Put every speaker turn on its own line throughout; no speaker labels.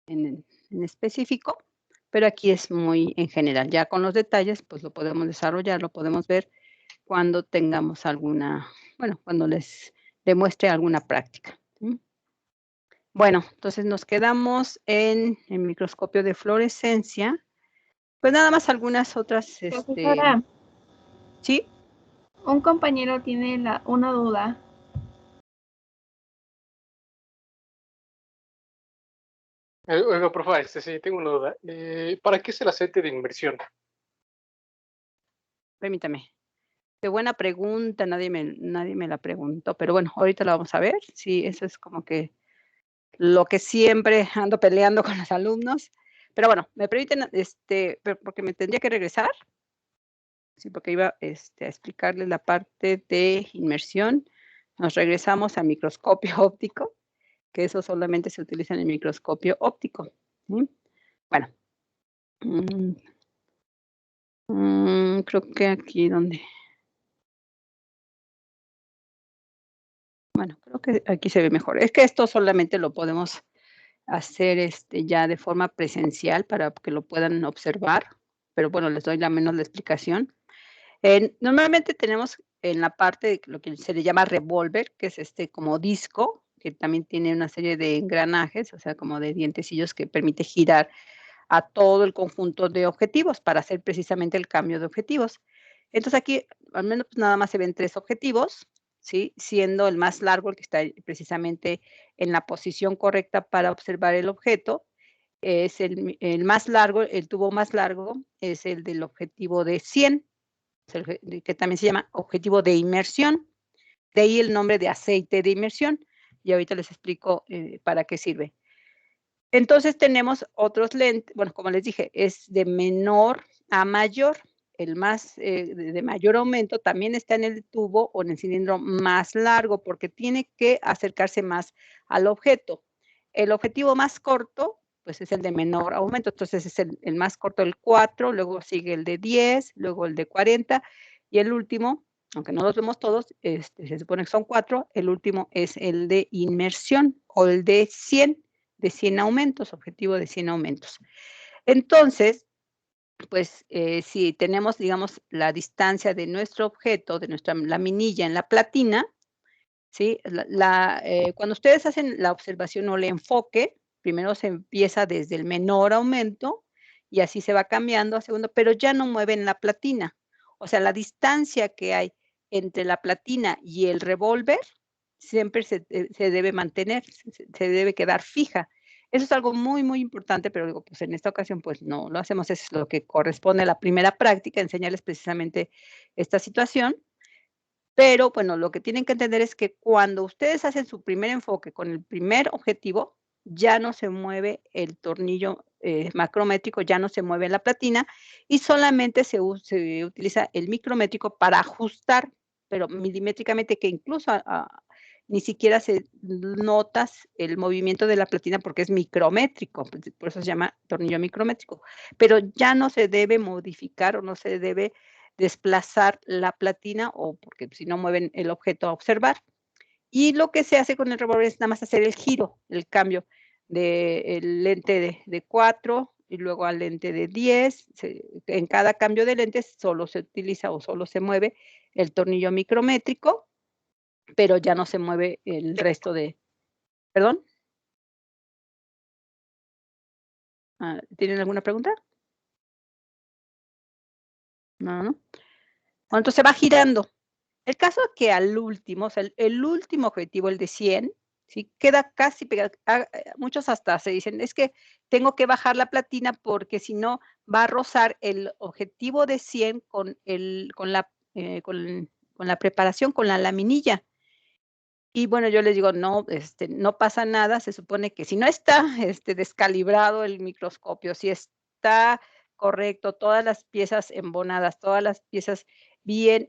en específico, pero aquí es muy en general. Ya con los detalles, pues lo podemos desarrollar, lo podemos ver cuando tengamos alguna, bueno, cuando les demuestre alguna práctica. ¿Sí? Bueno, entonces nos quedamos en el microscopio de fluorescencia. Pues nada más algunas otras,
Profesora,
¿sí?
un compañero tiene una duda.
Oiga, profe, sí, tengo una duda. ¿Para qué es el aceite de inmersión?
Permítame. Qué buena pregunta, nadie me la preguntó, pero bueno, ahorita la vamos a ver. Sí, eso es como que lo que siempre ando peleando con los alumnos. Pero bueno, ¿me permiten, porque me tendría que regresar? Sí, porque iba, a explicarles la parte de inmersión. Nos regresamos al microscopio óptico, que eso solamente se utiliza en el microscopio óptico, ¿sí? Bueno, mm, creo que aquí donde bueno, creo que aquí se ve mejor. Es que esto solamente lo podemos hacer, ya de forma presencial para que lo puedan observar, pero bueno, les doy la menos la explicación. Normalmente tenemos en la parte de lo que se le llama revólver, que es como disco, que también tiene una serie de engranajes, o sea, como de dientecillos que permite girar a todo el conjunto de objetivos para hacer precisamente el cambio de objetivos. Entonces aquí al menos pues, nada más se ven 3 objetivos, ¿sí? Siendo el más largo el que está precisamente en la posición correcta para observar el objeto, es el más largo, el tubo más largo es el del objetivo de 100, que también se llama objetivo de inmersión, de ahí el nombre de aceite de inmersión, y ahorita les explico para qué sirve. Entonces tenemos otros lentes, bueno, como les dije, es de menor a mayor. El más de mayor aumento también está en el tubo o en el cilindro más largo porque tiene que acercarse más al objeto. El objetivo más corto, pues es el de menor aumento, entonces es el más corto, el 4, luego sigue el de 10, luego el de 40 y el último, aunque no los vemos todos, se supone que son 4, el último es el de inmersión o el de 100 aumentos, objetivo de 100 aumentos. Entonces, pues si tenemos, digamos, la distancia de nuestro objeto, de nuestra laminilla en la platina, ¿sí? Cuando ustedes hacen la observación o el enfoque, primero se empieza desde el menor aumento y así se va cambiando a segundo, pero ya no mueven la platina. O sea, la distancia que hay entre la platina y el revólver siempre se debe mantener, se debe quedar fija. Eso es algo muy, muy importante, pero digo, pues en esta ocasión, pues no lo hacemos, eso es lo que corresponde a la primera práctica, enseñarles precisamente esta situación. Pero bueno, lo que tienen que entender es que cuando ustedes hacen su primer enfoque con el primer objetivo, ya no se mueve el tornillo macrométrico, ya no se mueve la platina y solamente se utiliza el micrométrico para ajustar, pero milimétricamente, que incluso ni siquiera se notas el movimiento de la platina porque es micrométrico, por eso se llama tornillo micrométrico, pero ya no se debe modificar o no se debe desplazar la platina o porque si no mueven el objeto a observar. Y lo que se hace con el revólver es nada más hacer el giro, el cambio del lente de 4 y luego al lente de 10. En cada cambio de lentes solo se utiliza o solo se mueve el tornillo micrométrico, pero ya no se mueve el resto de... ¿Perdón? ¿Tienen alguna pregunta? No, no. Bueno, entonces va girando. El caso es que al último, o sea, el último objetivo, el de 100, ¿sí? Queda casi pegado. Muchos hasta se dicen, es que tengo que bajar la platina porque si no va a rozar el objetivo de 100 con la preparación, con la laminilla. Y bueno, yo les digo, no, no pasa nada, se supone que si no está descalibrado el microscopio, si está correcto, todas las piezas embonadas, todas las piezas bien,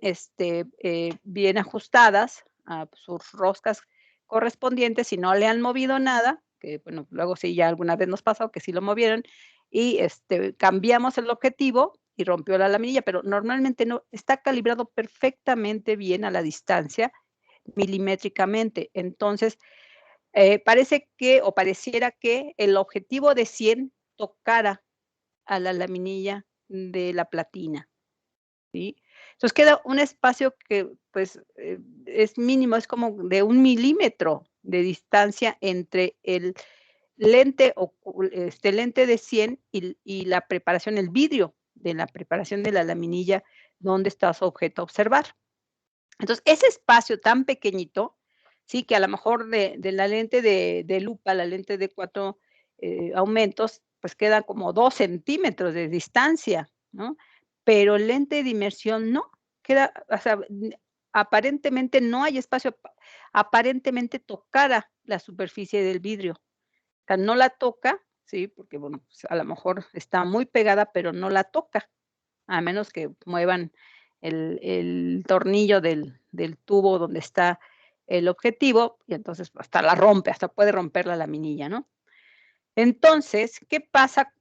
bien ajustadas a sus roscas correspondientes, si no le han movido nada, que bueno, luego sí, ya alguna vez nos pasó que sí lo movieron, y cambiamos el objetivo y rompió la laminilla, pero normalmente no, está calibrado perfectamente bien a la distancia milimétricamente. Entonces, parece que, o pareciera que el objetivo de 100 tocara a la laminilla de la platina, ¿sí? Entonces queda un espacio que, pues, es mínimo, es como de 1 milímetro de distancia entre el lente lente de 100 y la preparación, el vidrio de la preparación de la laminilla donde está su objeto a observar. Entonces, ese espacio tan pequeñito, sí, que a lo mejor de la lente de lupa, la lente de 4 aumentos, pues quedan como 2 centímetros de distancia, ¿no? Pero el lente de inmersión no, queda, o sea, aparentemente no hay espacio, aparentemente tocara la superficie del vidrio. O sea, no la toca, sí, porque, bueno, pues, a lo mejor está muy pegada, pero no la toca, a menos que muevan el tornillo del tubo donde está el objetivo, y entonces hasta la rompe, hasta puede romper la laminilla, ¿no? Entonces, ¿qué pasa?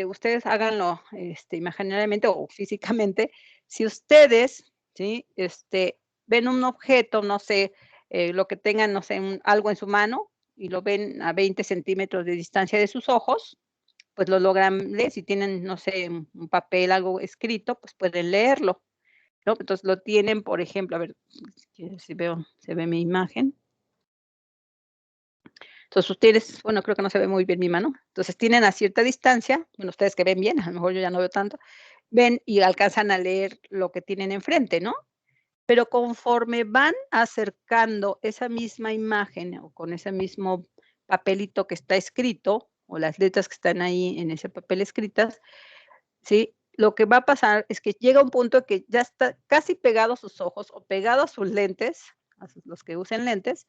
Ustedes háganlo, imaginariamente o físicamente. Si ustedes, ¿sí? Ven un objeto, no sé, lo que tengan, no sé, algo en su mano y lo ven a 20 centímetros de distancia de sus ojos, pues lo logran leer. Si tienen, no sé, un papel, algo escrito, pues pueden leerlo, ¿no? Entonces lo tienen, por ejemplo, a ver si veo, se ve mi imagen. Entonces ustedes, bueno, creo que no se ve muy bien mi mano. Entonces tienen a cierta distancia, bueno, ustedes que ven bien, a lo mejor yo ya no veo tanto, ven y alcanzan a leer lo que tienen enfrente, ¿no? Pero conforme van acercando esa misma imagen o con ese mismo papelito que está escrito, o las letras que están ahí en ese papel escritas, ¿sí? Lo que va a pasar es que llega un punto que ya está casi pegado a sus ojos o pegado a sus lentes, los que usen lentes,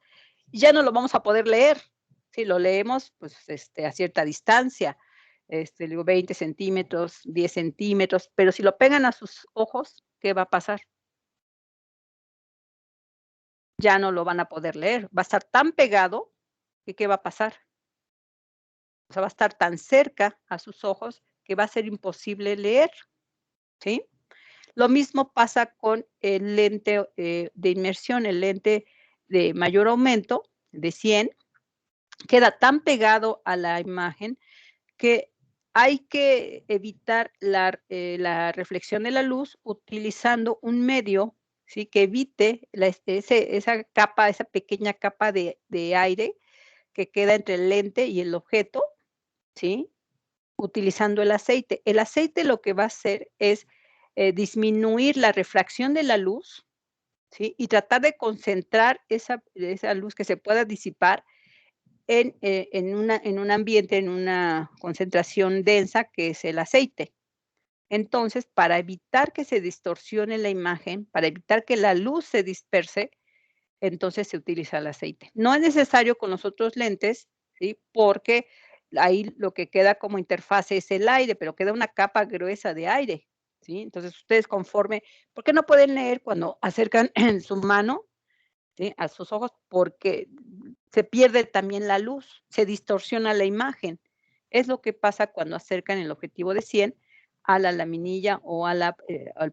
y ya no lo vamos a poder leer. Si lo leemos, pues, a cierta distancia, digo 20 centímetros, 10 centímetros, pero si lo pegan a sus ojos, ¿qué va a pasar? Ya no lo van a poder leer. Va a estar tan pegado que, ¿qué va a pasar? O sea, va a estar tan cerca a sus ojos que va a ser imposible leer, ¿sí? Lo mismo pasa con el lente, de inmersión, el lente de mayor aumento, de 100, queda tan pegado a la imagen que hay que evitar la reflexión de la luz utilizando un medio, ¿sí? Que evite esa capa, esa pequeña capa de aire que queda entre el lente y el objeto, ¿sí? Utilizando el aceite. El aceite lo que va a hacer es, disminuir la refracción de la luz, ¿sí? Y tratar de concentrar esa luz que se pueda disipar en un ambiente, en una concentración densa que es el aceite. Entonces, para evitar que se distorsione la imagen, para evitar que la luz se disperse, entonces se utiliza el aceite. No es necesario con los otros lentes, ¿sí? Porque ahí lo que queda como interfase es el aire, pero queda una capa gruesa de aire, ¿sí? Entonces, ustedes conforme, ¿por qué no pueden leer cuando acercan en su mano, ¿sí? A sus ojos? Porque se pierde también la luz, se distorsiona la imagen. Es lo que pasa cuando acercan el objetivo de 100 a la laminilla o al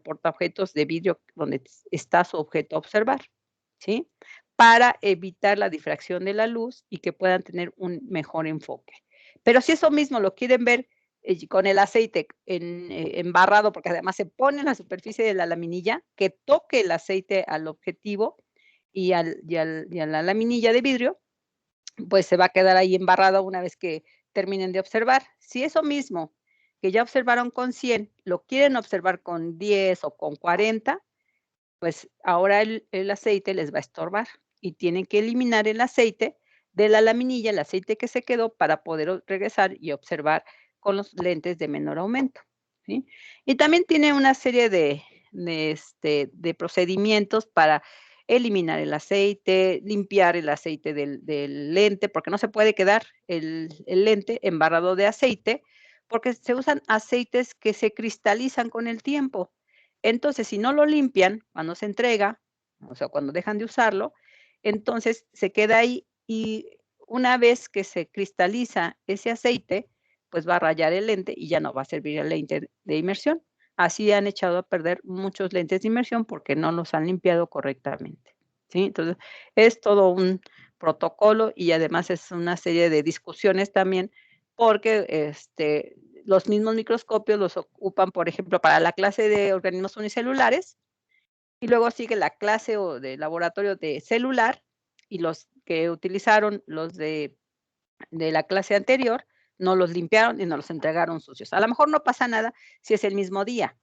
portaobjetos de vidrio donde está su objeto a observar, ¿sí? Para evitar la difracción de la luz y que puedan tener un mejor enfoque. Pero si eso mismo lo quieren ver, con el aceite embarrado, porque además se pone en la superficie de la laminilla, que toque el aceite al objetivo y a la laminilla de vidrio, pues se va a quedar ahí embarrada una vez que terminen de observar. Si eso mismo que ya observaron con 100 lo quieren observar con 10 o con 40, pues ahora el aceite les va a estorbar y tienen que eliminar el aceite de la laminilla, el aceite que se quedó, para poder regresar y observar con los lentes de menor aumento, ¿sí? Y también tiene una serie de procedimientos para eliminar el aceite, limpiar el aceite del lente, porque no se puede quedar el lente embarrado de aceite, porque se usan aceites que se cristalizan con el tiempo. Entonces, si no lo limpian cuando se entrega, o sea, cuando dejan de usarlo, entonces se queda ahí y una vez que se cristaliza ese aceite, pues va a rayar el lente y ya no va a servir el lente de inmersión. Así han echado a perder muchos lentes de inmersión porque no los han limpiado correctamente, ¿sí? Entonces, es todo protocolo y además es una serie de discusiones también porque los mismos microscopios los ocupan, por ejemplo, para la clase de organismos unicelulares y luego sigue la clase o de laboratorio de celular y los que utilizaron los de la clase anterior no los limpiaron y nos los entregaron sucios. A lo mejor no pasa nada si es el mismo día,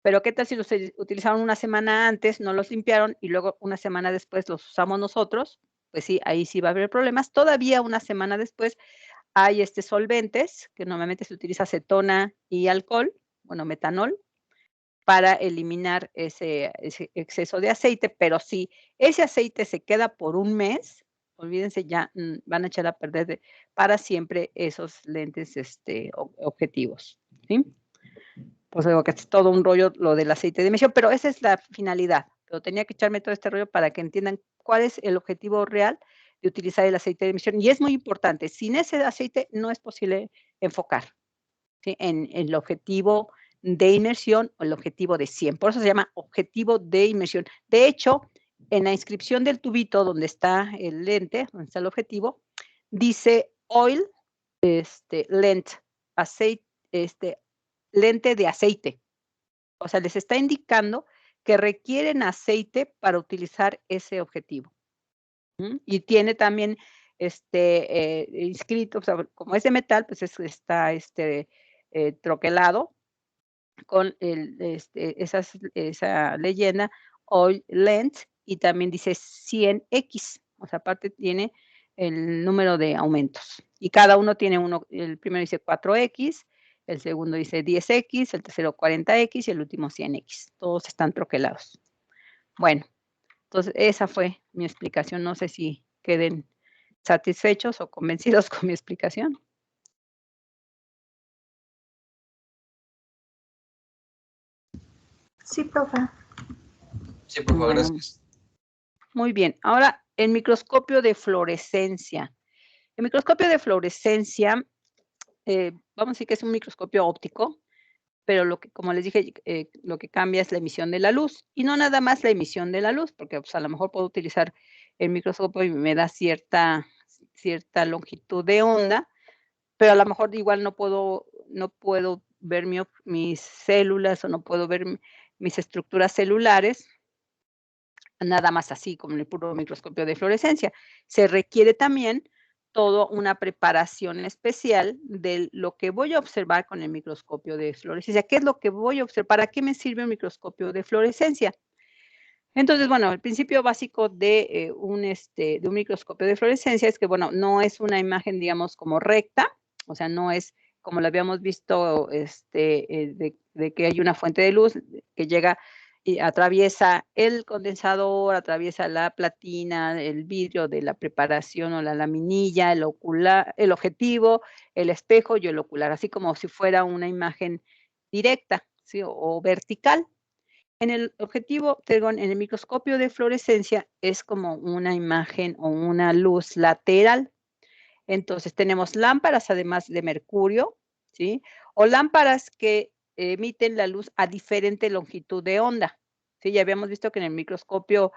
pero ¿qué tal si los utilizaron una semana antes, no los limpiaron y luego una semana después los usamos nosotros? Pues sí, ahí sí va a haber problemas. Todavía una semana después hay solventes, que normalmente se utiliza acetona y alcohol, bueno, metanol, para eliminar ese exceso de aceite, pero si ese aceite se queda por un mes, olvídense, ya van a echar a perder para siempre esos lentes objetivos, ¿sí? Pues digo que es todo un rollo lo del aceite de emisión, pero esa es la finalidad. Pero tenía que echarme todo este rollo para que entiendan cuál es el objetivo real de utilizar el aceite de emisión. Y es muy importante, sin ese aceite no es posible enfocar, ¿sí? En el objetivo de inmersión o el objetivo de 100. Por eso se llama objetivo de inmersión. De hecho, en la inscripción del tubito donde está el lente, donde está el objetivo, dice oil, lent, aceite, lente de aceite. O sea, les está indicando que requieren aceite para utilizar ese objetivo. Y tiene también inscrito, o sea, como es de metal, pues está troquelado con esa leyenda Oil Lens y también dice 100X. O sea, aparte tiene el número de aumentos. Y cada uno tiene uno, el primero dice 4X, el segundo dice 10X, el tercero 40X y el último 100X. Todos están troquelados. Bueno, entonces esa fue mi explicación. No sé si queden satisfechos o convencidos con mi explicación.
Sí, profe.
Sí, por favor, gracias.
Muy bien. Ahora, el microscopio de fluorescencia. El microscopio de fluorescencia, vamos a decir que es un microscopio óptico, pero como les dije, lo que cambia es la emisión de la luz. Y no nada más la emisión de la luz, porque pues, a lo mejor puedo utilizar el microscopio y me da cierta longitud de onda, pero a lo mejor igual no puedo ver mis células o no puedo ver mis estructuras celulares, nada más así como en el puro microscopio de fluorescencia. Se requiere también toda una preparación especial de lo que voy a observar con el microscopio de fluorescencia. ¿Qué es lo que voy a observar? ¿Para qué me sirve un microscopio de fluorescencia? Entonces, bueno, el principio básico de un microscopio de fluorescencia es que, bueno, no es una imagen, digamos, como recta, o sea, no es como lo habíamos visto, de que hay una fuente de luz que llega y atraviesa el condensador, atraviesa la platina, el vidrio de la preparación o la laminilla, el objetivo, el espejo y el ocular, así como si fuera una imagen directa, ¿sí? o vertical. En el en el microscopio de fluorescencia es como una imagen o una luz lateral. Entonces tenemos lámparas además de mercurio, ¿sí? O lámparas que emiten la luz a diferente longitud de onda. Sí, ya habíamos visto que en el microscopio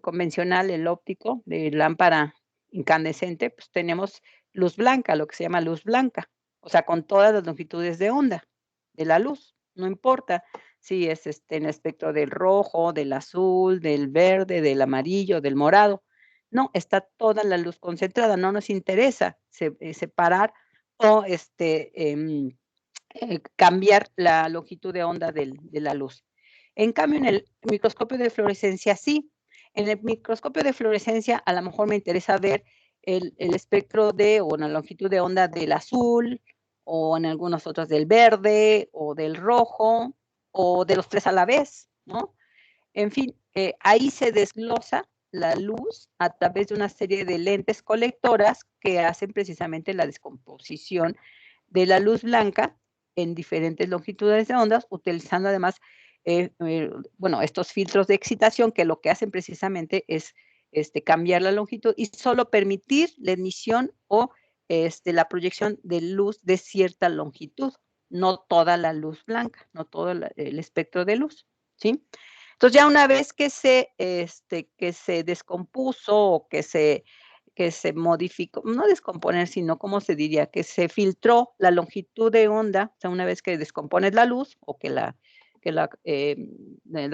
convencional, el óptico, de lámpara incandescente, pues tenemos luz blanca, lo que se llama luz blanca, o sea, con todas las longitudes de onda de la luz, no importa si es en el espectro del rojo, del azul, del verde, del amarillo, del morado. No, está toda la luz concentrada, no nos interesa separar o cambiar la longitud de onda de la luz. En cambio, en el microscopio de fluorescencia sí. En el microscopio de fluorescencia a lo mejor me interesa ver el espectro o la longitud de onda del azul, o en algunos otros del verde, o del rojo, o de los tres a la vez, ¿no? En fin, ahí se desglosa la luz a través de una serie de lentes colectoras que hacen precisamente la descomposición de la luz blanca en diferentes longitudes de ondas, utilizando además, estos filtros de excitación que lo que hacen precisamente es cambiar la longitud y solo permitir la emisión o la proyección de luz de cierta longitud, no toda la luz blanca, no todo el espectro de luz, ¿sí? Entonces, ya una vez que se descompuso o que se modificó, no descomponer, sino, ¿cómo se diría? Que se filtró la longitud de onda, o sea, una vez que descompones la luz o que la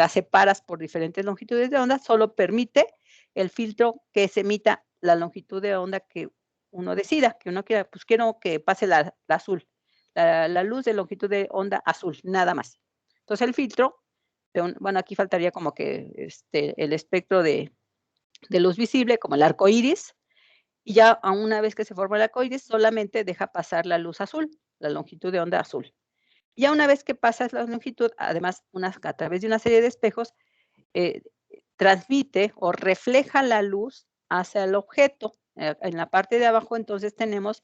separas por diferentes longitudes de onda, solo permite el filtro que se emita la longitud de onda que uno decida, que uno quiera, pues quiero que pase la azul, la luz de longitud de onda azul, nada más. Entonces el filtro, bueno, aquí faltaría como que el espectro de luz visible, como el arco iris, y ya una vez que se forma el arco iris, solamente deja pasar la luz azul, la longitud de onda azul. Ya una vez que pasas la longitud, además, a través de una serie de espejos, transmite o refleja la luz hacia el objeto. En la parte de abajo, entonces, tenemos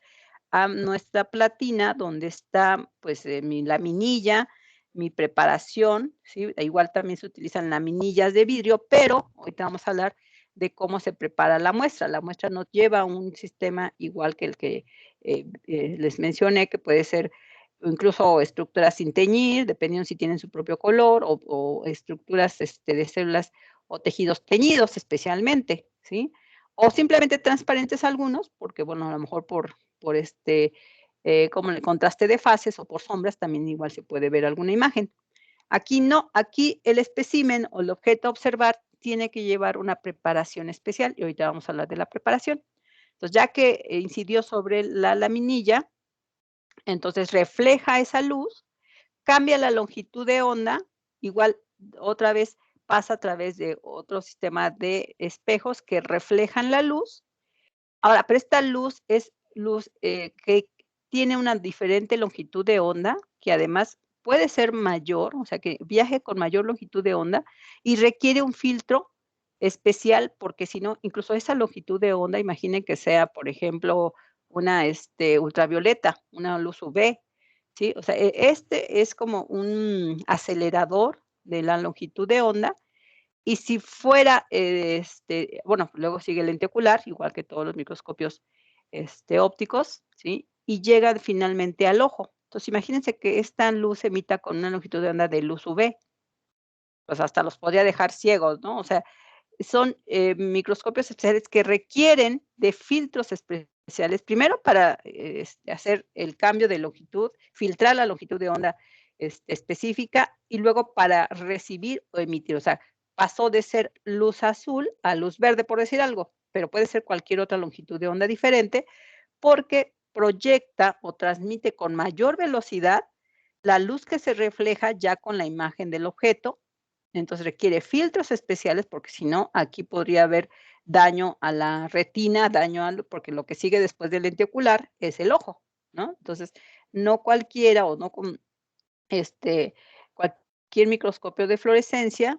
a nuestra platina, donde está, pues, la minilla, mi preparación, ¿sí? Igual también se utilizan laminillas de vidrio, pero ahorita vamos a hablar de cómo se prepara la muestra. La muestra no lleva un sistema igual que el que les mencioné, que puede ser incluso estructuras sin teñir, dependiendo si tienen su propio color, o estructuras de células o tejidos teñidos especialmente, ¿sí? O simplemente transparentes algunos, porque bueno, a lo mejor por como el contraste de fases o por sombras, también igual se puede ver alguna imagen. Aquí no, aquí el espécimen o el objeto a observar tiene que llevar una preparación especial, y ahorita vamos a hablar de la preparación. Entonces, ya que incidió sobre la laminilla, entonces refleja esa luz, cambia la longitud de onda, igual otra vez pasa a través de otro sistema de espejos que reflejan la luz. Ahora, pero esta luz es luz que tiene una diferente longitud de onda, que además puede ser mayor, o sea, que viaje con mayor longitud de onda y requiere un filtro especial, porque si no, incluso esa longitud de onda, imaginen que sea, por ejemplo, una ultravioleta, una luz UV, ¿sí? O sea, este es como un acelerador de la longitud de onda, y si fuera, bueno, luego sigue el lente ocular, igual que todos los microscopios ópticos, ¿sí? Y llega finalmente al ojo. Entonces, imagínense que esta luz emita con una longitud de onda de luz UV, pues hasta los podría dejar ciegos, ¿no? O sea, son microscopios especiales que requieren de filtros especiales, primero para hacer el cambio de longitud, filtrar la longitud de onda específica, y luego para recibir o emitir. O sea, pasó de ser luz azul a luz verde, por decir algo, pero puede ser cualquier otra longitud de onda diferente, porque proyecta o transmite con mayor velocidad la luz que se refleja ya con la imagen del objeto. Entonces requiere filtros especiales, porque si no, aquí podría haber daño a la retina, porque lo que sigue después del lente ocular es el ojo, ¿no? Entonces, no cualquiera o no con cualquier microscopio de fluorescencia,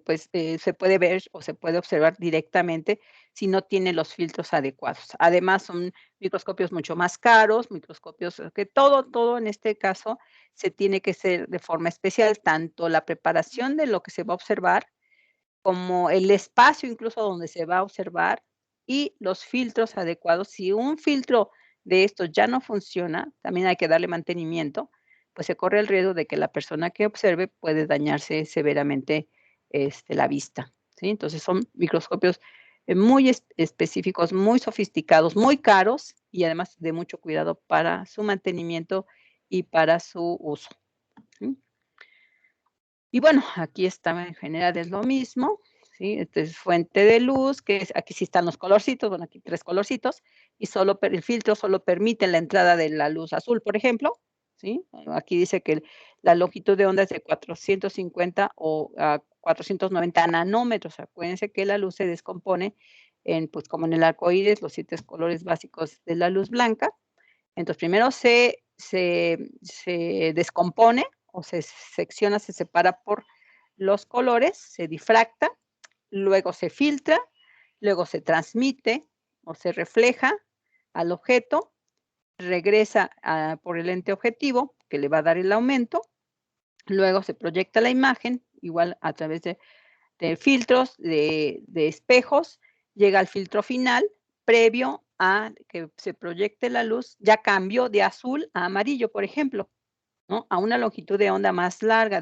pues se puede ver o se puede observar directamente si no tiene los filtros adecuados. Además, son microscopios mucho más caros, microscopios que todo en este caso se tiene que hacer de forma especial, tanto la preparación de lo que se va a observar, como el espacio incluso donde se va a observar, y los filtros adecuados. Si un filtro de estos ya no funciona, también hay que darle mantenimiento, pues se corre el riesgo de que la persona que observe puede dañarse severamente la vista, ¿sí? Entonces son microscopios muy específicos, muy sofisticados, muy caros, y además de mucho cuidado para su mantenimiento y para su uso, ¿sí? Y bueno, aquí está en general es lo mismo, ¿sí? Este es fuente de luz, aquí sí están los colorcitos, bueno, aquí 3 colorcitos, y el filtro solo permite la entrada de la luz azul, por ejemplo, ¿sí? Aquí dice que la longitud de onda es de 450 o 490 nanómetros. Acuérdense que la luz se descompone pues como en el arco iris, los 7 colores básicos de la luz blanca. Entonces, primero se descompone o se secciona, se separa por los colores, se difracta, luego se filtra, luego se transmite o se refleja al objeto, regresa por el lente objetivo, que le va a dar el aumento, luego se proyecta la imagen, igual a través de filtros, de espejos, llega al filtro final, previo a que se proyecte la luz, ya cambió de azul a amarillo, por ejemplo, ¿no? A una longitud de onda más larga,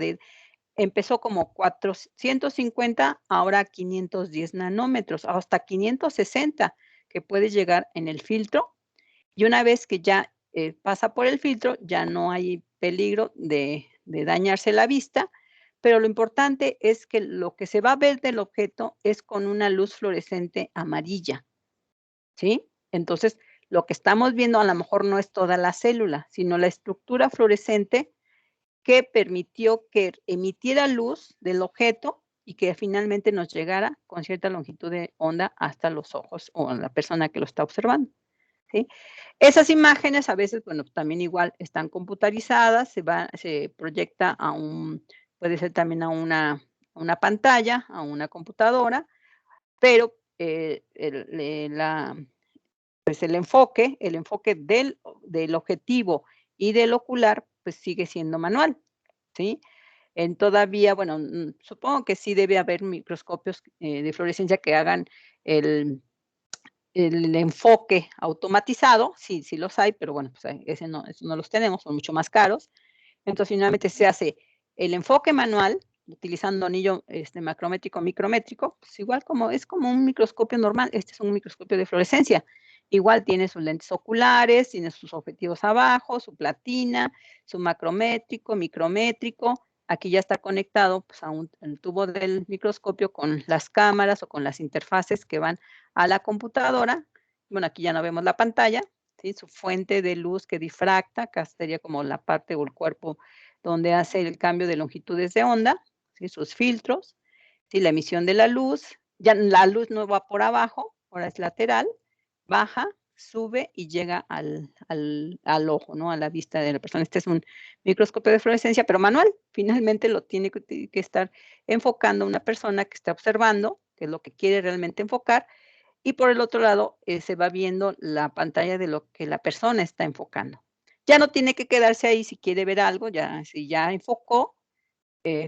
empezó como 450, ahora 510 nanómetros, hasta 560 que puede llegar en el filtro. Y una vez que ya pasa por el filtro, ya no hay peligro de dañarse la vista, pero lo importante es que lo que se va a ver del objeto es con una luz fluorescente amarilla, ¿sí? Entonces, lo que estamos viendo a lo mejor no es toda la célula, sino la estructura fluorescente que permitió que emitiera luz del objeto y que finalmente nos llegara con cierta longitud de onda hasta los ojos o a la persona que lo está observando, ¿sí? Esas imágenes a veces, bueno, también igual están computarizadas, se proyecta puede ser también a una pantalla, a una computadora, pero pues el enfoque del objetivo y del ocular, pues sigue siendo manual, ¿sí? Todavía, bueno, supongo que sí debe haber microscopios de fluorescencia que hagan el enfoque automatizado, sí, sí los hay, pero bueno, pues esos no los tenemos, son mucho más caros. Entonces, finalmente se hace el enfoque manual utilizando anillo macrométrico, micrométrico, pues igual es como un microscopio normal, este es un microscopio de fluorescencia. Igual tiene sus lentes oculares, tiene sus objetivos abajo, su platina, su macrométrico, micrométrico. Aquí ya está conectado pues, el tubo del microscopio con las cámaras o con las interfaces que van a la computadora. Bueno, aquí ya no vemos la pantalla, ¿sí? Su fuente de luz que difracta, acá sería como la parte o el cuerpo donde hace el cambio de longitudes de onda, ¿sí? Sus filtros, ¿sí? La emisión de la luz, ya la luz no va por abajo, ahora es lateral, baja, sube y llega al ojo, ¿no? A la vista de la persona. Este es un microscopio de fluorescencia, pero manual. Finalmente lo tiene que estar enfocando una persona que está observando, que es lo que quiere realmente enfocar, y por el otro lado se va viendo la pantalla de lo que la persona está enfocando. Ya no tiene que quedarse ahí si quiere ver algo, ya si ya enfocó,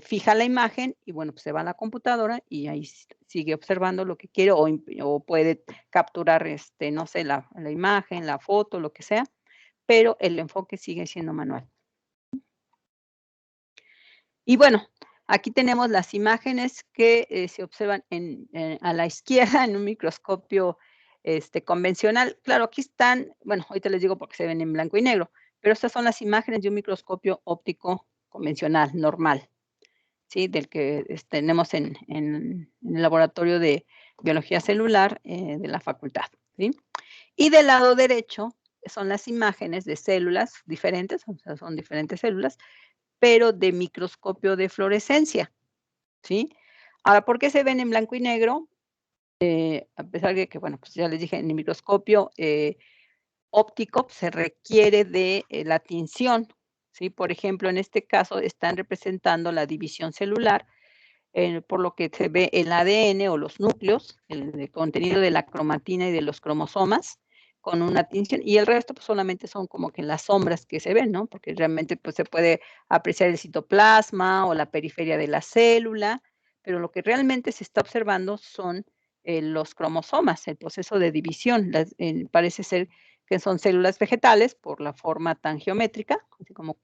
fija la imagen y bueno, pues se va a la computadora y ahí sigue observando lo que quiere o puede capturar, no sé, la imagen, la foto, lo que sea, pero el enfoque sigue siendo manual. Y bueno, aquí tenemos las imágenes que se observan a la izquierda en un microscopio convencional. Claro, aquí están, bueno, ahorita les digo porque se ven en blanco y negro, pero estas son las imágenes de un microscopio óptico convencional, normal, ¿sí? Del que tenemos en el laboratorio de biología celular de la facultad, ¿sí? Y del lado derecho son las imágenes de células diferentes, o sea, son diferentes células, pero de microscopio de fluorescencia, ¿sí? Ahora, ¿por qué se ven en blanco y negro? A pesar de que, bueno, pues ya les dije, en el microscopio óptico se requiere de la tinción, ¿sí? Por ejemplo, en este caso están representando la división celular, por lo que se ve el ADN o los núcleos, el contenido de la cromatina y de los cromosomas, con una tinción, y el resto pues solamente son como que las sombras que se ven, ¿no? Porque realmente pues se puede apreciar el citoplasma o la periferia de la célula, pero lo que realmente se está observando son los cromosomas, el proceso de división. Parece ser que son células vegetales por la forma tan geométrica, así como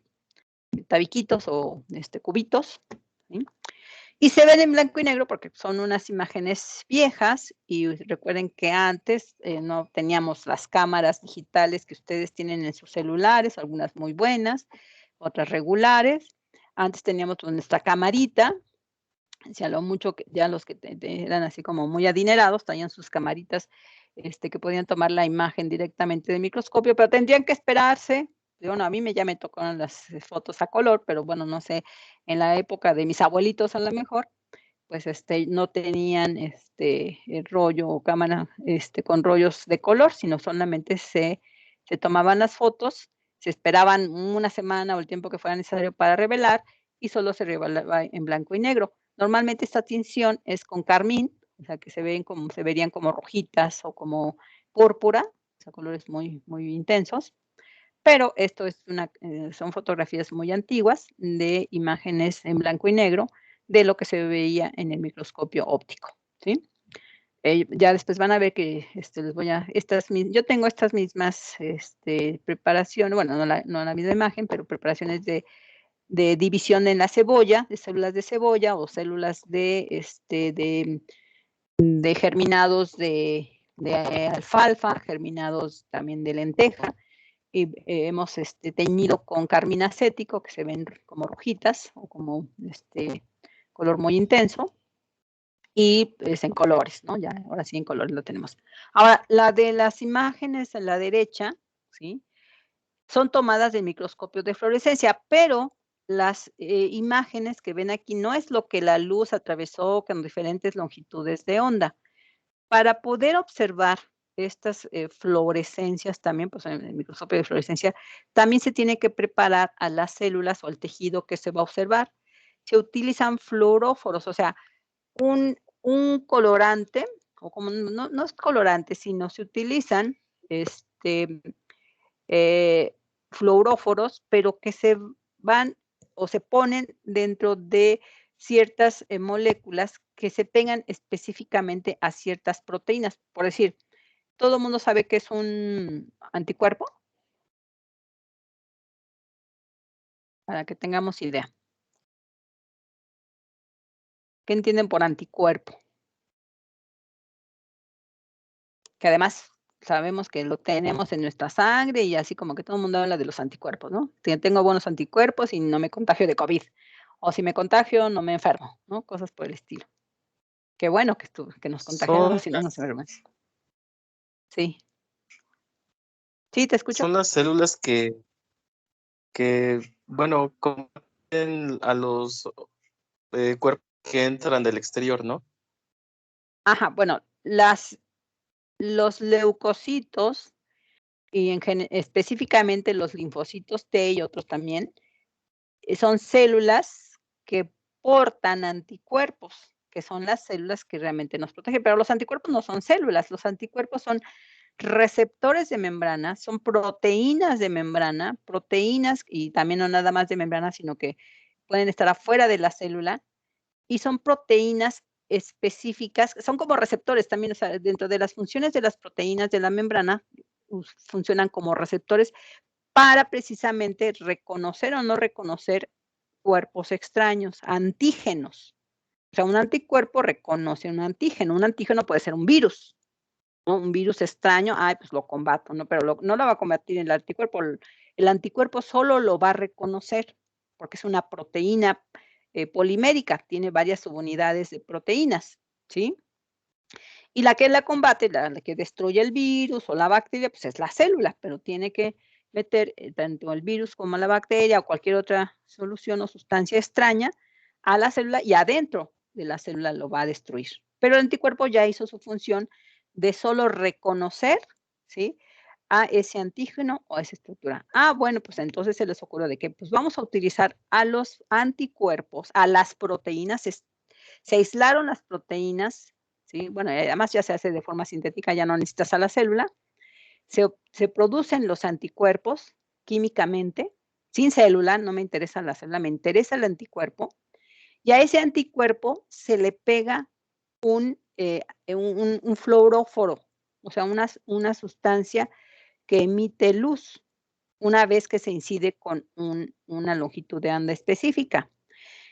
tabiquitos o cubitos, ¿sí? Y se ven en blanco y negro porque son unas imágenes viejas y recuerden que antes no teníamos las cámaras digitales que ustedes tienen en sus celulares, algunas muy buenas, otras regulares. Antes teníamos nuestra camarita, si a lo mucho ya los que eran así como muy adinerados tenían sus camaritas que podían tomar la imagen directamente del microscopio, pero tendrían que esperarse. Bueno, a mí ya me tocaron las fotos a color, pero bueno, no sé, en la época de mis abuelitos a lo mejor, pues no tenían el rollo o cámara con rollos de color, sino solamente se tomaban las fotos, se esperaban una semana o el tiempo que fuera necesario para revelar y solo se revelaba en blanco y negro. Normalmente esta tinción es con carmín, o sea que se verían como rojitas o como púrpura, o sea, colores muy, muy intensos. Pero esto son fotografías muy antiguas de imágenes en blanco y negro de lo que se veía en el microscopio óptico, ¿sí? Ya después van a ver que yo tengo estas mismas preparaciones, bueno, no la misma imagen, pero preparaciones de división en la cebolla, de células de cebolla o células de germinados de alfalfa, germinados también de lenteja, y hemos teñido con carmín acético, que se ven como rojitas o como color muy intenso, y es en colores, ¿no? Ya, ahora sí en colores lo tenemos. Ahora, la de las imágenes a la derecha, ¿sí? Son tomadas del microscopio de fluorescencia, pero las imágenes que ven aquí no es lo que la luz atravesó con diferentes longitudes de onda. Para poder observar estas fluorescencias también, pues en el microscopio de fluorescencia, también se tiene que preparar a las células o al tejido que se va a observar. Se utilizan fluoróforos, o sea, un colorante, o como no es colorante, sino se utilizan fluoróforos, pero que se van o se ponen dentro de ciertas moléculas que se pegan específicamente a ciertas proteínas. Por decir, ¿todo el mundo sabe qué es un anticuerpo? Para que tengamos idea. ¿Qué entienden por anticuerpo? Que además sabemos que lo tenemos en nuestra sangre y así como que todo el mundo habla de los anticuerpos, ¿no? Tengo buenos anticuerpos y no me contagio de COVID. O si me contagio, no me enfermo, ¿no? Cosas por el estilo. Qué bueno que nos contagiamos
Son,
y no nos enfermamos. Sí. Sí, te escucho.
son las células que bueno, combaten a los cuerpos que entran del exterior, ¿no?
Ajá, bueno, los leucocitos y específicamente los linfocitos T y otros también, son células que portan anticuerpos, que son las células que realmente nos protegen, pero los anticuerpos no son células, los anticuerpos son receptores de membrana, son proteínas de membrana, proteínas y también no nada más de membrana, sino que pueden estar afuera de la célula y son proteínas específicas, son como receptores también, o sea, dentro de las funciones de las proteínas de la membrana, funcionan como receptores para precisamente reconocer o no reconocer cuerpos extraños, antígenos. O sea, un anticuerpo reconoce un antígeno puede ser un virus, ¿no? Un virus extraño, pues lo combato, ¿no? Pero no lo va a combatir el anticuerpo. El anticuerpo solo lo va a reconocer porque es una proteína polimérica, tiene varias subunidades de proteínas, ¿sí? Y la que la combate, la que destruye el virus o la bacteria, pues es la célula, pero tiene que meter tanto el virus como la bacteria o cualquier otra solución o sustancia extraña a la célula y adentro de la célula lo va a destruir. Pero el anticuerpo ya hizo su función de solo reconocer, ¿sí? A ese antígeno o a esa estructura. Bueno, pues entonces se les ocurrió de que pues vamos a utilizar a los anticuerpos, a las proteínas, se aislaron las proteínas, ¿sí? Bueno, además ya se hace de forma sintética, ya no necesitas a la célula, se producen los anticuerpos químicamente, sin célula, no me interesa la célula, me interesa el anticuerpo, y a ese anticuerpo se le pega un fluoróforo, o sea, una sustancia que emite luz una vez que se incide con una longitud de onda específica.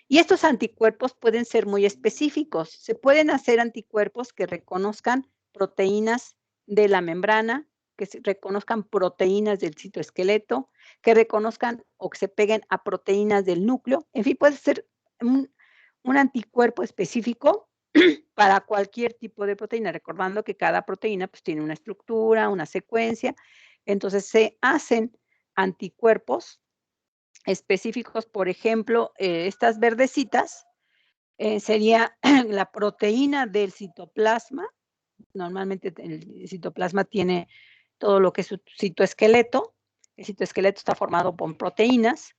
Y estos anticuerpos pueden ser muy específicos. Se pueden hacer anticuerpos que reconozcan proteínas de la membrana, que reconozcan proteínas del citoesqueleto, que reconozcan o que se peguen a proteínas del núcleo. En fin, puede ser un anticuerpo específico para cualquier tipo de proteína, recordando que cada proteína pues, tiene una estructura, una secuencia. Entonces se hacen anticuerpos específicos, por ejemplo, estas verdecitas, sería la proteína del citoplasma. Normalmente el citoplasma tiene todo lo que es su citoesqueleto. El citoesqueleto está formado por proteínas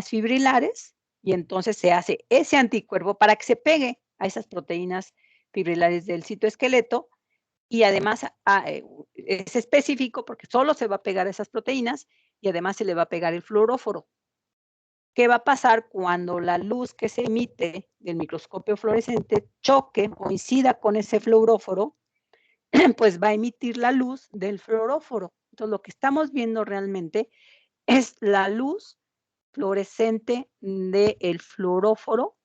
fibrilares, y entonces se hace ese anticuerpo para que se pegue a esas proteínas fibrilares del citoesqueleto, y además es específico porque solo se va a pegar a esas proteínas y además se le va a pegar el fluoróforo. ¿Qué va a pasar cuando la luz que se emite del microscopio fluorescente choque o incida con ese fluoróforo? Pues va a emitir la luz del fluoróforo. Entonces, lo que estamos viendo realmente es la luz fluorescente del fluoróforo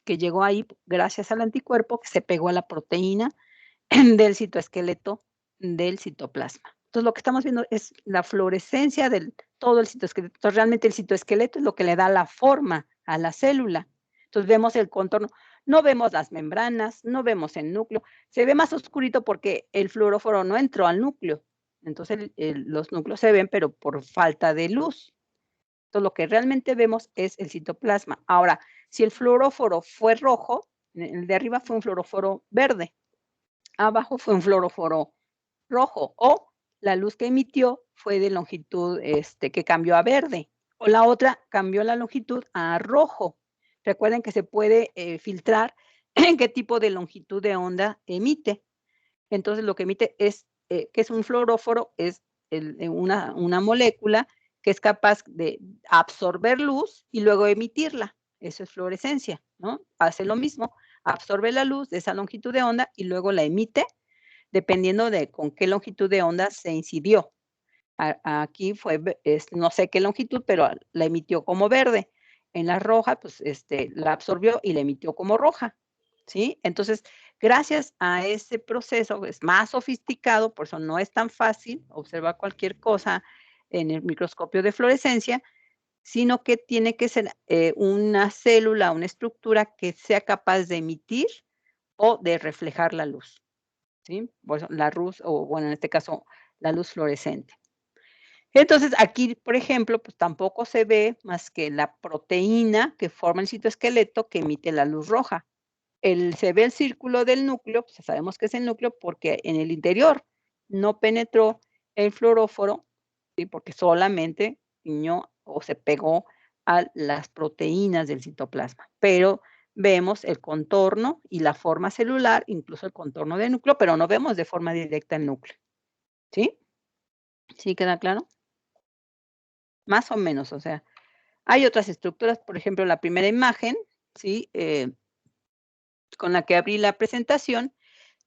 que llegó ahí gracias al anticuerpo que se pegó a la proteína del citoesqueleto del citoplasma. Entonces, lo que estamos viendo es la fluorescencia del todo el citoesqueleto. Entonces, realmente el citoesqueleto es lo que le da la forma a la célula. Entonces, vemos el contorno. No vemos las membranas, no vemos el núcleo. Se ve más oscurito porque el fluoróforo no entró al núcleo. Entonces, los núcleos se ven, pero por falta de luz. Entonces, lo que realmente vemos es el citoplasma. Ahora, si el fluoróforo fue rojo, el de arriba fue un fluoróforo verde, abajo fue un fluoróforo rojo, o la luz que emitió fue de longitud que cambió a verde, o la otra cambió la longitud a rojo. Recuerden que se puede filtrar en qué tipo de longitud de onda emite. Entonces, lo que emite es, que es un fluoróforo, es una molécula que es capaz de absorber luz y luego emitirla. Eso es fluorescencia, ¿no? Hace lo mismo, absorbe la luz de esa longitud de onda y luego la emite dependiendo de con qué longitud de onda se incidió. Aquí fue, no sé qué longitud, pero la emitió como verde. En la roja, pues la absorbió y la emitió como roja, ¿sí? Entonces, gracias a ese proceso, es más sofisticado, por eso no es tan fácil observar cualquier cosa en el microscopio de fluorescencia, sino que tiene que ser una célula, una estructura que sea capaz de emitir o de reflejar la luz, ¿sí? Por eso la luz, o bueno, en este caso, la luz fluorescente. Entonces, aquí, por ejemplo, pues tampoco se ve más que la proteína que forma el citoesqueleto que emite la luz roja. Se ve el círculo del núcleo, pues sabemos que es el núcleo porque en el interior no penetró el fluoróforo, ¿sí? Porque solamente tiñó o se pegó a las proteínas del citoplasma. Pero vemos el contorno y la forma celular, incluso el contorno del núcleo, pero no vemos de forma directa el núcleo. ¿Sí? ¿Sí queda claro? Más o menos, o sea, hay otras estructuras, por ejemplo, la primera imagen, ¿sí? Con la que abrí la presentación,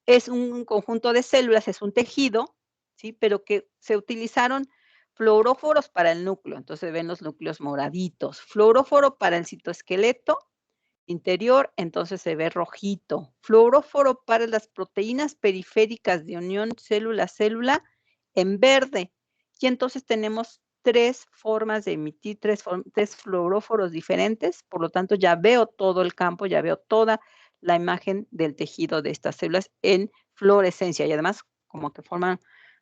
es un conjunto de células, es un tejido, ¿sí? Pero que se utilizaron fluoróforos para el núcleo, entonces ven los núcleos moraditos, fluoróforo para el citoesqueleto interior, entonces se ve rojito, fluoróforo para las proteínas periféricas de unión célula-célula en verde, y entonces tenemos 3 formas de emitir, 3 fluoróforos diferentes, por lo tanto ya veo todo el campo, ya veo toda la imagen del tejido de estas células en fluorescencia, y además como que forman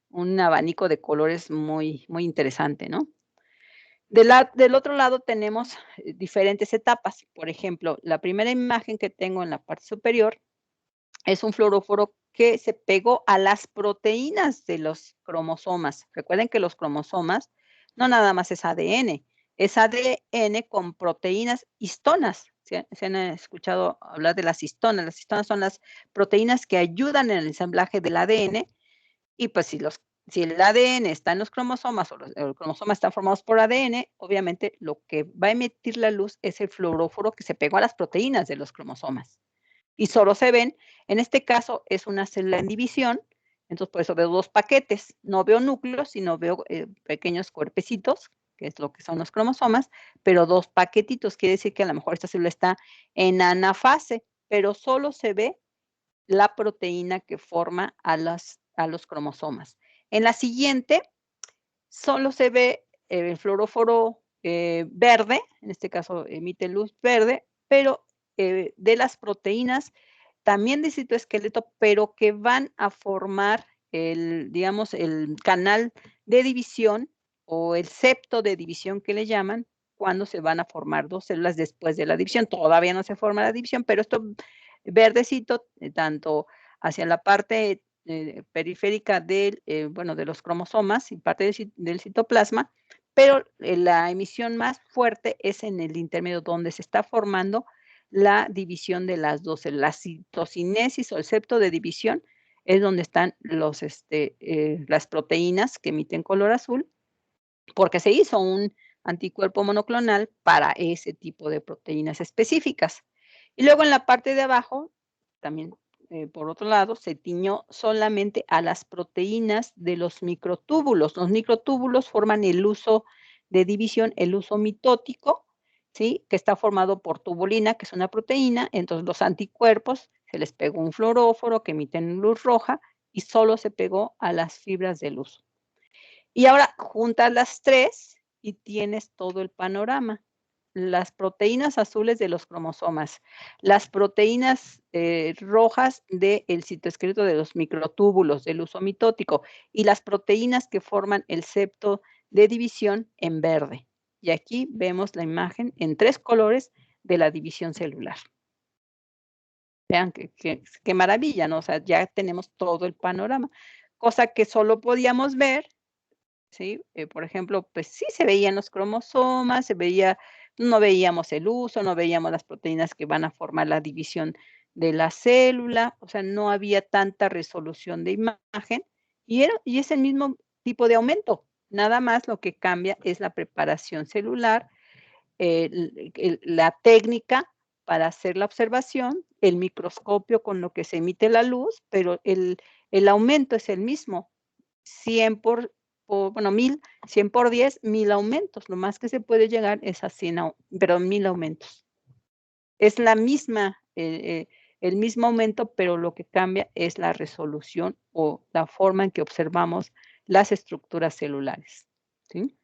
un abanico de colores muy, muy interesante, ¿no? Del otro lado tenemos diferentes etapas. Por ejemplo, la primera imagen que tengo en la parte superior es un fluoróforo que se pegó a las proteínas de los cromosomas. Recuerden que los cromosomas no nada más es ADN con proteínas histonas. ¿Se han escuchado hablar de las histonas? Las histonas son las proteínas que ayudan en el ensamblaje del ADN, y pues si el ADN está en los cromosomas o los cromosomas están formados por ADN, obviamente lo que va a emitir la luz es el fluoróforo que se pegó a las proteínas de los cromosomas. Y solo se ven, en este caso es una célula en división, entonces por eso veo 2 paquetes. No veo núcleos, sino veo pequeños cuerpecitos, que es lo que son los cromosomas, pero 2 paquetitos, quiere decir que a lo mejor esta célula está en anafase, pero solo se ve la proteína que forma a los cromosomas. En la siguiente, solo se ve el fluoróforo verde, en este caso emite luz verde, pero de las proteínas también de citoesqueleto, pero que van a formar digamos, el canal de división o el septo de división que le llaman, cuando se van a formar 2 células después de la división. Todavía no se forma la división, pero esto verdecito, tanto hacia la parte periférica del, bueno, de los cromosomas y parte del citoplasma, pero la emisión más fuerte es en el intermedio, donde se está formando la división de las 2 células. La citocinesis o el septo de división es donde están las proteínas que emiten color azul, porque se hizo un anticuerpo monoclonal para ese tipo de proteínas específicas. Y luego en la parte de abajo, también por otro lado, se tiñó solamente a las proteínas de los microtúbulos. Los microtúbulos forman el uso de división el uso mitótico, ¿sí? Que está formado por tubulina, que es una proteína, entonces los anticuerpos, se les pegó un fluoróforo que emiten luz roja y solo se pegó a las fibras del uso. Y ahora juntas las tres y tienes todo el panorama. Las proteínas azules de los cromosomas, las proteínas rojas del citoesqueleto de los microtúbulos del uso mitótico y las proteínas que forman el septo de división en verde. Y aquí vemos la imagen en 3 colores de la división celular. Vean qué maravilla, ¿no? O sea, ya tenemos todo el panorama, cosa que solo podíamos ver, ¿sí? Por ejemplo, pues sí se veían los cromosomas, no veíamos el uso, no veíamos las proteínas que van a formar la división de la célula, o sea, no había tanta resolución de imagen y es el mismo tipo de aumento, nada más lo que cambia es la preparación celular, la técnica para hacer la observación, el microscopio con lo que se emite la luz, pero el aumento es el mismo, 100 bueno, 1000, 100 por 10, 1000 aumentos. Lo más que se puede llegar es a 1000 aumentos. Es la misma, el mismo aumento, pero lo que cambia es la resolución o la forma en que observamos las estructuras celulares, ¿sí?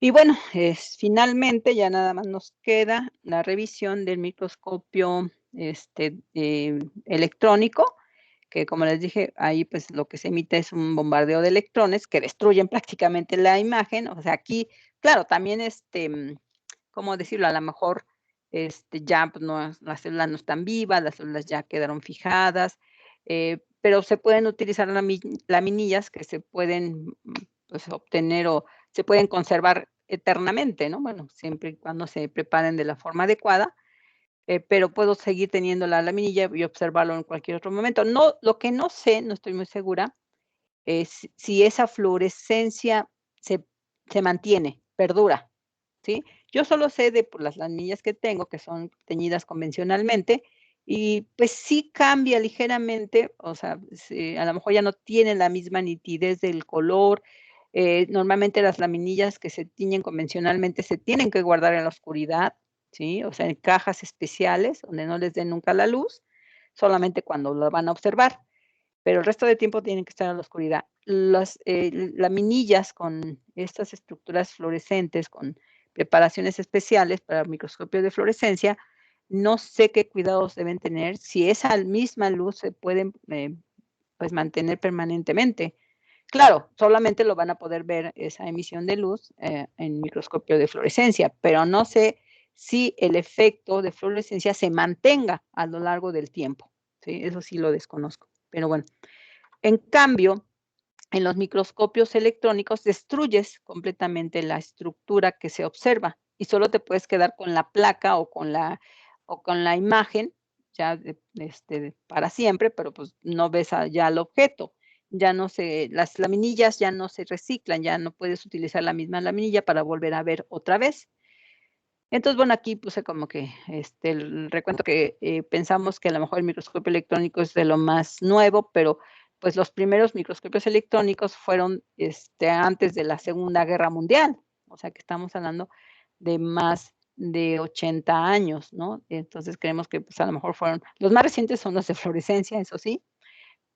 Y bueno, finalmente ya nada más nos queda la revisión del microscopio electrónico, que como les dije, ahí pues lo que se emite es un bombardeo de electrones que destruyen prácticamente la imagen. O sea, aquí, claro, también ¿cómo decirlo? A lo mejor ya pues, las células no están vivas, las células ya quedaron fijadas, pero se pueden utilizar laminillas que se pueden pues, obtener o se pueden conservar eternamente, ¿no? Bueno, siempre y cuando se preparen de la forma adecuada, pero puedo seguir teniendo la laminilla y observarlo en cualquier otro momento. No, lo que no sé, no estoy muy segura, es si esa fluorescencia se mantiene, perdura, ¿sí? Yo solo sé de por las laminillas que tengo, que son teñidas convencionalmente, y pues sí cambia ligeramente, o sea, a lo mejor ya no tienen la misma nitidez del color. Normalmente las laminillas que se tiñen convencionalmente se tienen que guardar en la oscuridad, ¿sí? O sea, en cajas especiales donde no les den nunca la luz, solamente cuando lo van a observar, pero el resto del tiempo tienen que estar en la oscuridad. Las laminillas con estas estructuras fluorescentes, con preparaciones especiales para microscopio de fluorescencia, no sé qué cuidados deben tener, si esa misma luz se pueden pues mantener permanentemente. Claro, solamente lo van a poder ver esa emisión de luz en microscopio de fluorescencia, pero no sé si el efecto de fluorescencia se mantenga a lo largo del tiempo, ¿sí? Eso sí lo desconozco, pero bueno. En cambio, en los microscopios electrónicos destruyes completamente la estructura que se observa y solo te puedes quedar con la placa o con la imagen ya para siempre, pero pues no ves ya el objeto. Ya no las laminillas ya no se reciclan, ya no puedes utilizar la misma laminilla para volver a ver otra vez. Entonces, bueno, aquí puse como que el recuento que pensamos que a lo mejor el microscopio electrónico es de lo más nuevo, pero pues los primeros microscopios electrónicos fueron antes de la Segunda Guerra Mundial, o sea que estamos hablando de más de 80 años, ¿no? Entonces creemos que pues a lo mejor los más recientes son los de fluorescencia, eso sí,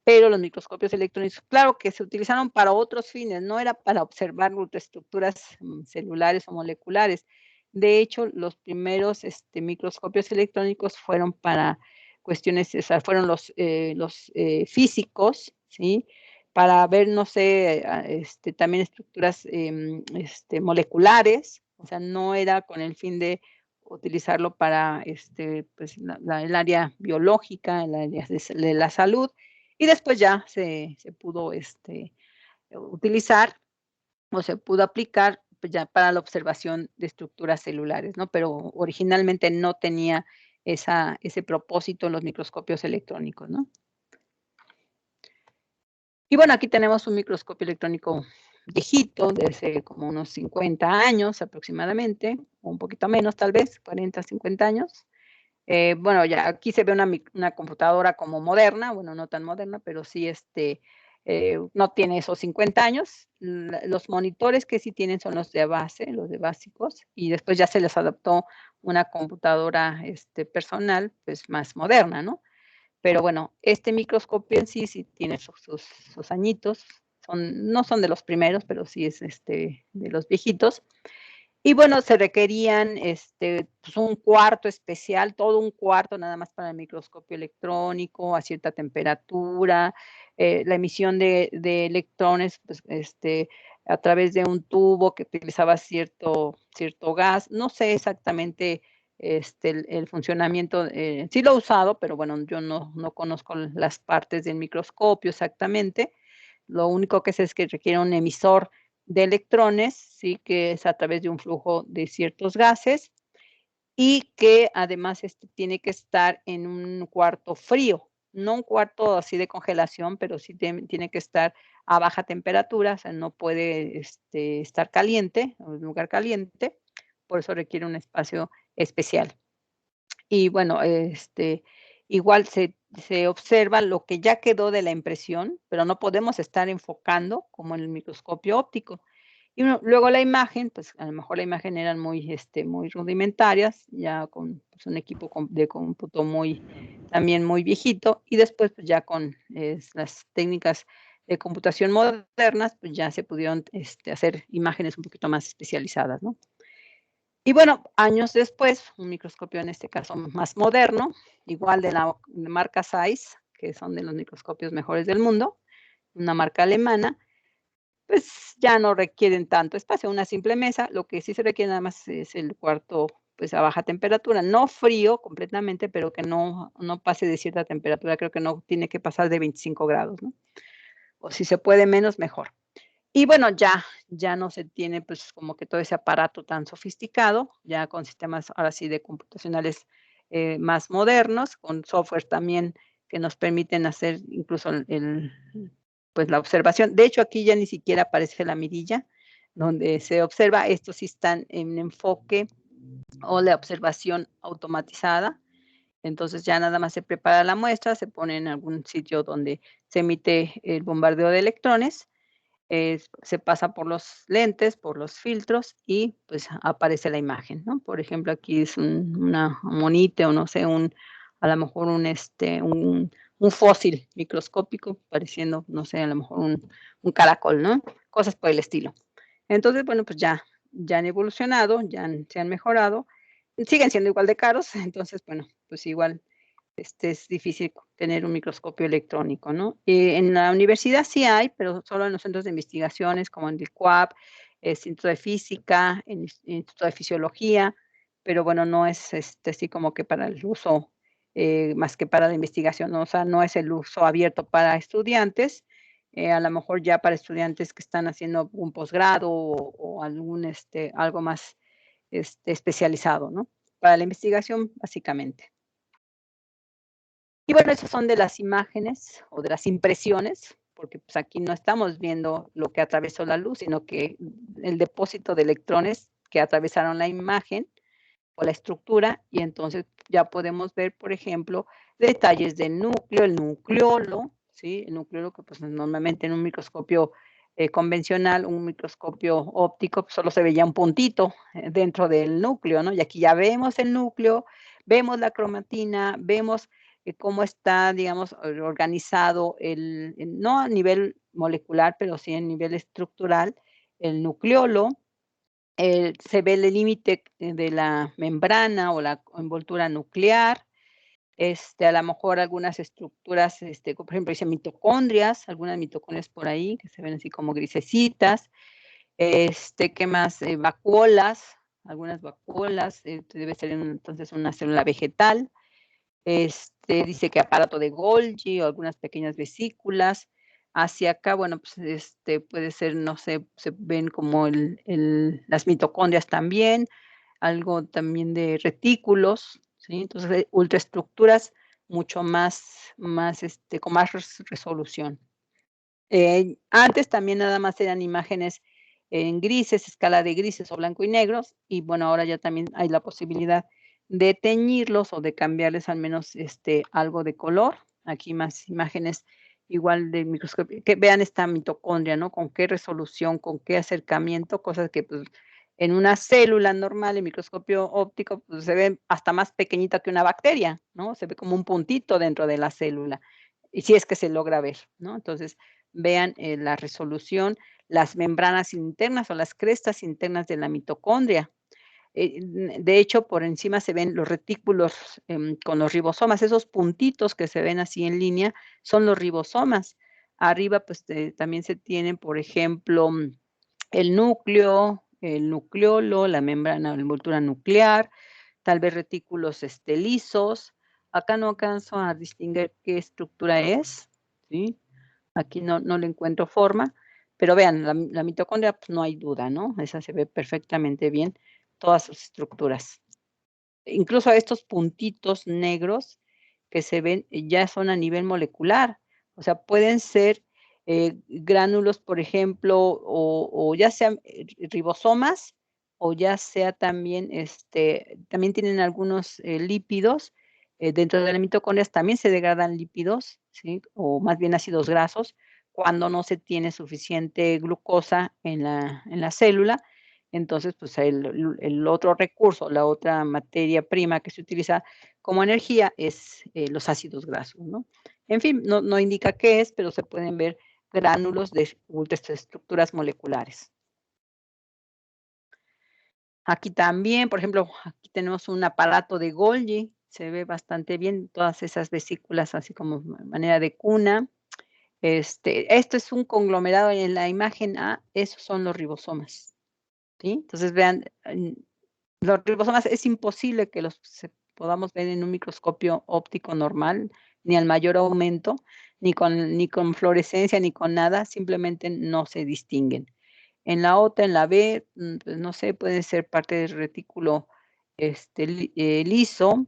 pero los microscopios electrónicos, claro que se utilizaron para otros fines, no era para observar ultraestructuras celulares o moleculares. De hecho, los primeros microscopios electrónicos fueron para cuestiones, o sea, fueron los físicos, ¿sí? Para ver, no sé, también estructuras moleculares, o sea, no era con el fin de utilizarlo para pues, el área biológica, el área de la salud, y después ya se pudo utilizar o se pudo aplicar pues, ya para la observación de estructuras celulares, ¿no? Pero originalmente no tenía ese propósito en los microscopios electrónicos, ¿no? Y bueno, aquí tenemos un microscopio electrónico viejito, de hace como unos 50 años aproximadamente, o un poquito menos tal vez, 40, 50 años. Bueno, ya aquí se ve una computadora como moderna, bueno, no tan moderna, pero sí no tiene esos 50 años. Los monitores que sí tienen son los de base, los de básicos, y después ya se les adaptó una computadora personal, pues más moderna, ¿no? Pero bueno, este microscopio en sí tiene sus añitos, no son de los primeros, pero sí es de los viejitos. Y bueno, se requerían pues un cuarto especial, todo un cuarto nada más para el microscopio electrónico a cierta temperatura, la emisión de electrones pues, a través de un tubo que utilizaba cierto gas. No sé exactamente el funcionamiento, sí lo he usado, pero bueno, yo no conozco las partes del microscopio exactamente. Lo único que sé es que requiere un emisor de electrones, sí, que es a través de un flujo de ciertos gases y que además tiene que estar en un cuarto frío, no un cuarto así de congelación, pero sí tiene que estar a baja temperatura, o sea, no puede estar caliente, un lugar caliente, por eso requiere un espacio especial. Y bueno, igual se observa lo que ya quedó de la impresión, pero no podemos estar enfocando como en el microscopio óptico. Y luego la imagen, pues a lo mejor la imagen eran muy rudimentarias, ya con pues, un equipo de cómputo también muy viejito, y después pues ya con las técnicas de computación modernas, pues ya se pudieron hacer imágenes un poquito más especializadas, ¿no? Y bueno, años después, un microscopio en este caso más moderno, igual de la marca Zeiss, que son de los microscopios mejores del mundo, una marca alemana, pues ya no requieren tanto espacio, una simple mesa, lo que sí se requiere nada más es el cuarto pues a baja temperatura, no frío completamente, pero que no pase de cierta temperatura, creo que no tiene que pasar de 25 grados, ¿no? O si se puede menos, mejor. Y bueno, ya no se tiene, pues, como que todo ese aparato tan sofisticado, ya con sistemas, ahora sí, de computacionales, más modernos, con software también que nos permiten hacer incluso pues, la observación. De hecho, aquí ya ni siquiera aparece la mirilla donde se observa, estos sí están en enfoque o la observación automatizada. Entonces, ya nada más se prepara la muestra, se pone en algún sitio donde se emite el bombardeo de electrones, se pasa por los lentes, por los filtros y pues aparece la imagen, ¿no? Por ejemplo, aquí es una monite o no sé, a lo mejor un fósil microscópico pareciendo, no sé, a lo mejor un caracol, ¿no? Cosas por el estilo. Entonces, bueno, pues ya han evolucionado, se han mejorado, siguen siendo igual de caros, entonces, bueno, pues igual es difícil tener un microscopio electrónico, ¿no? En la universidad sí hay, pero solo en los centros de investigaciones como en el CUAP, el Instituto de Física, el Instituto de Fisiología, pero bueno, no es así como que para el uso, más que para la investigación, ¿no? O sea, no es el uso abierto para estudiantes, a lo mejor ya para estudiantes que están haciendo un posgrado o algún, algo más especializado, ¿no? Para la investigación, básicamente. Y bueno, esas son de las imágenes o de las impresiones, porque pues aquí no estamos viendo lo que atravesó la luz, sino que el depósito de electrones que atravesaron la imagen o la estructura, y entonces ya podemos ver, por ejemplo, detalles del núcleo, el nucleolo, ¿sí? El nucleolo que pues normalmente en un microscopio convencional, un microscopio óptico, pues, solo se veía un puntito dentro del núcleo, ¿no? Y aquí ya vemos el núcleo, vemos la cromatina, vemos cómo está, digamos, organizado no a nivel molecular, pero sí a nivel estructural, el nucleolo, se ve el límite de la membrana o la envoltura nuclear, a lo mejor algunas estructuras, por ejemplo, dice mitocondrias, algunas mitocondrias por ahí que se ven así como grisecitas, ¿qué más? Vacuolas, algunas vacuolas, debe ser entonces una célula vegetal, dice que aparato de Golgi o algunas pequeñas vesículas. Hacia acá, bueno, pues puede ser, no sé, se ven como las mitocondrias también, algo también de retículos, ¿sí? Entonces, ultraestructuras mucho con más resolución. Antes también nada más eran imágenes en grises, escala de grises o blanco y negros, y bueno, ahora ya también hay la posibilidad de teñirlos o de cambiarles al menos algo de color. Aquí más imágenes igual de microscopio, que vean esta mitocondria, ¿no? Con qué resolución, con qué acercamiento, cosas que pues en una célula normal, en microscopio óptico, pues se ve hasta más pequeñita que una bacteria, ¿no? Se ve como un puntito dentro de la célula, y si es que se logra ver, ¿no? Entonces, vean la resolución, las membranas internas o las crestas internas de la mitocondria. De hecho, por encima se ven los retículos con los ribosomas, esos puntitos que se ven así en línea son los ribosomas. Arriba, pues también se tienen, por ejemplo, el núcleo, el nucleolo, la membrana o la envoltura nuclear, tal vez retículos lisos. Acá no alcanzo a distinguir qué estructura es, ¿sí? Aquí no le encuentro forma, pero vean, la mitocondria, pues no hay duda, ¿no? Esa se ve perfectamente bien, todas sus estructuras. Incluso estos puntitos negros que se ven ya son a nivel molecular, o sea, pueden ser gránulos, por ejemplo, o ya sean ribosomas, o ya sea también, también tienen algunos lípidos, dentro de las mitocondrias también se degradan lípidos, ¿sí? O más bien ácidos grasos, cuando no se tiene suficiente glucosa en la célula. Entonces, pues el otro recurso, la otra materia prima que se utiliza como energía es los ácidos grasos, ¿no? En fin, no indica qué es, pero se pueden ver gránulos de ultraestructuras moleculares. Aquí también, por ejemplo, aquí tenemos un aparato de Golgi, se ve bastante bien todas esas vesículas así como manera de cuna. Esto es un conglomerado en la imagen A, esos son los ribosomas, ¿sí? Entonces vean, los ribosomas es imposible que los podamos ver en un microscopio óptico normal, ni al mayor aumento, ni con fluorescencia, ni con nada, simplemente no se distinguen. En la otra, en la B, pues no sé, puede ser parte del retículo liso.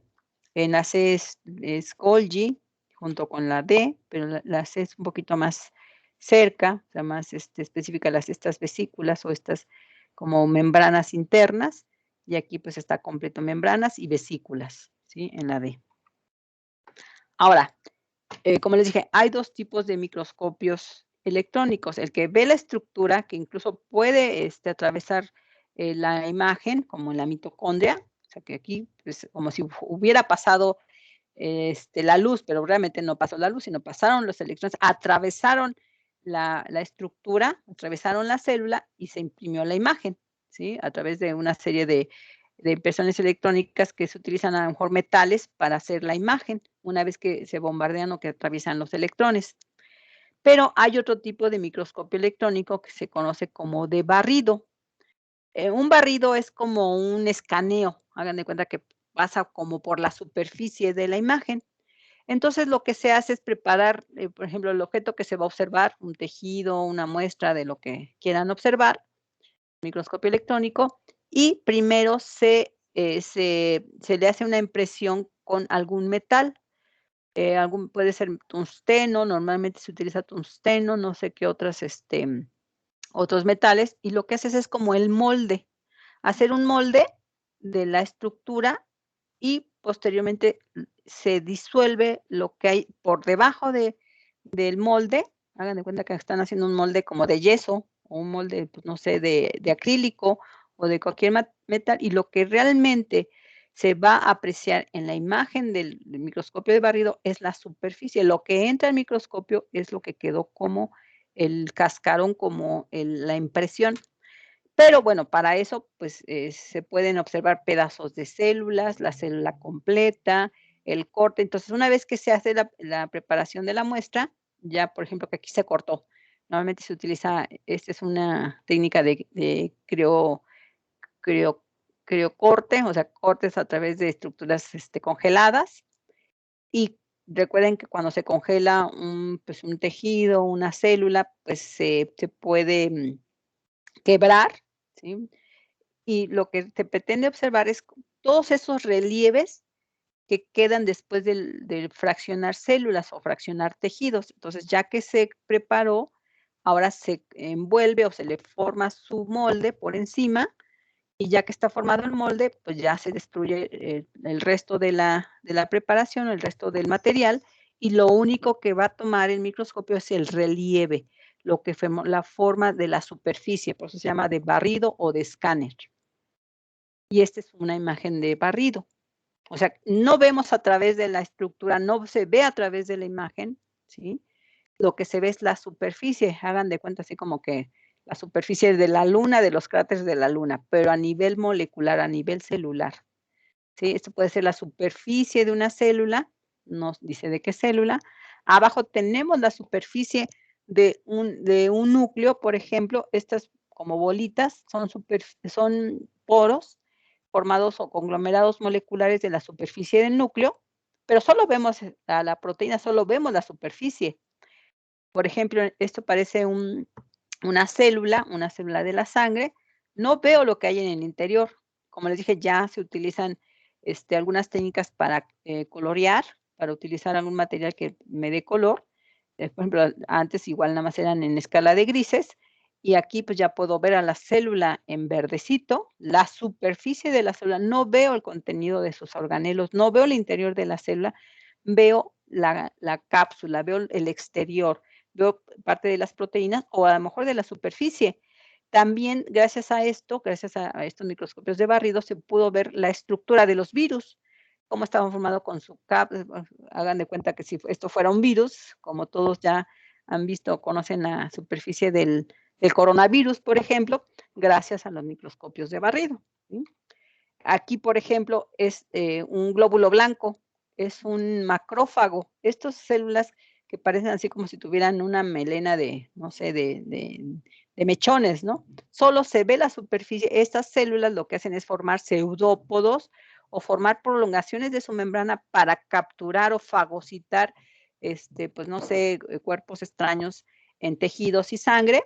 En la C es Golgi, junto con la D, pero la C es un poquito más cerca, o sea, más específica estas vesículas o estas como membranas internas, y aquí pues está completo membranas y vesículas, ¿sí? En la D. Ahora, como les dije, hay dos tipos de microscopios electrónicos, el que ve la estructura, que incluso puede atravesar la imagen, como en la mitocondria, o sea que aquí, pues, como si hubiera pasado la luz, pero realmente no pasó la luz, sino pasaron los electrones, atravesaron la estructura, atravesaron la célula y se imprimió la imagen, ¿sí? A través de una serie de impresiones electrónicas que se utilizan a lo mejor metales para hacer la imagen, una vez que se bombardean o que atraviesan los electrones. Pero hay otro tipo de microscopio electrónico que se conoce como de barrido. Un barrido es como un escaneo, hagan de cuenta que pasa como por la superficie de la imagen. Entonces, lo que se hace es preparar, por ejemplo, el objeto que se va a observar, un tejido, una muestra de lo que quieran observar, microscopio electrónico, y primero se le hace una impresión con algún metal, puede ser tungsteno, normalmente se utiliza tungsteno, no sé qué otros metales, y lo que haces es como el molde, hacer un molde de la estructura y posteriormente se disuelve lo que hay por debajo del molde. Hagan de cuenta que están haciendo un molde como de yeso o un molde, pues, no sé, de acrílico o de cualquier metal, y lo que realmente se va a apreciar en la imagen del microscopio de barrido es la superficie. Lo que entra al microscopio es lo que quedó como el cascarón, como la impresión. Pero bueno, para eso, pues, se pueden observar pedazos de células, la célula completa, el corte. Entonces, una vez que se hace la preparación de la muestra, ya, por ejemplo, que aquí se cortó. Normalmente se utiliza, esta es una técnica de criocorte, o sea, cortes a través de estructuras, congeladas. Y recuerden que cuando se congela pues, un tejido, una célula, pues, se puede, quebrar, ¿sí? Y lo que se pretende observar es todos esos relieves que quedan después del fraccionar células o fraccionar tejidos. Entonces, ya que se preparó, ahora se envuelve o se le forma su molde por encima, y ya que está formado el molde, pues ya se destruye el resto de la preparación, el resto del material, y lo único que va a tomar el microscopio es el relieve, la forma de la superficie, por eso se llama de barrido o de escáner. Y esta es una imagen de barrido. O sea, no vemos a través de la estructura, no se ve a través de la imagen, ¿sí? Lo que se ve es la superficie, hagan de cuenta así como que la superficie de la luna, de los cráteres de la luna, pero a nivel molecular, a nivel celular, ¿sí? Esto puede ser la superficie de una célula, nos dice de qué célula. Abajo tenemos la superficie de un núcleo, por ejemplo, estas como bolitas son poros formados o conglomerados moleculares de la superficie del núcleo, pero solo vemos a la proteína, solo vemos la superficie. Por ejemplo, esto parece una célula de la sangre. No veo lo que hay en el interior. Como les dije, ya se utilizan algunas técnicas para colorear, para utilizar algún material que me dé color. Por ejemplo, antes igual nada más eran en escala de grises. Y aquí pues ya puedo ver a la célula en verdecito, la superficie de la célula. No veo el contenido de sus organelos, no veo el interior de la célula, veo la cápsula, veo el exterior, veo parte de las proteínas o a lo mejor de la superficie. También gracias a estos microscopios de barrido, se pudo ver la estructura de los virus, cómo estaban formados con su cápsula. Hagan de cuenta que si esto fuera un virus, como todos ya han visto o conocen la superficie del coronavirus, por ejemplo, gracias a los microscopios de barrido, ¿sí? Aquí, por ejemplo, es un glóbulo blanco, es un macrófago. Estas células que parecen así como si tuvieran una melena de, no sé, de mechones, ¿no? Solo se ve la superficie. Estas células lo que hacen es formar pseudópodos o formar prolongaciones de su membrana para capturar o fagocitar, pues no sé, cuerpos extraños en tejidos y sangre,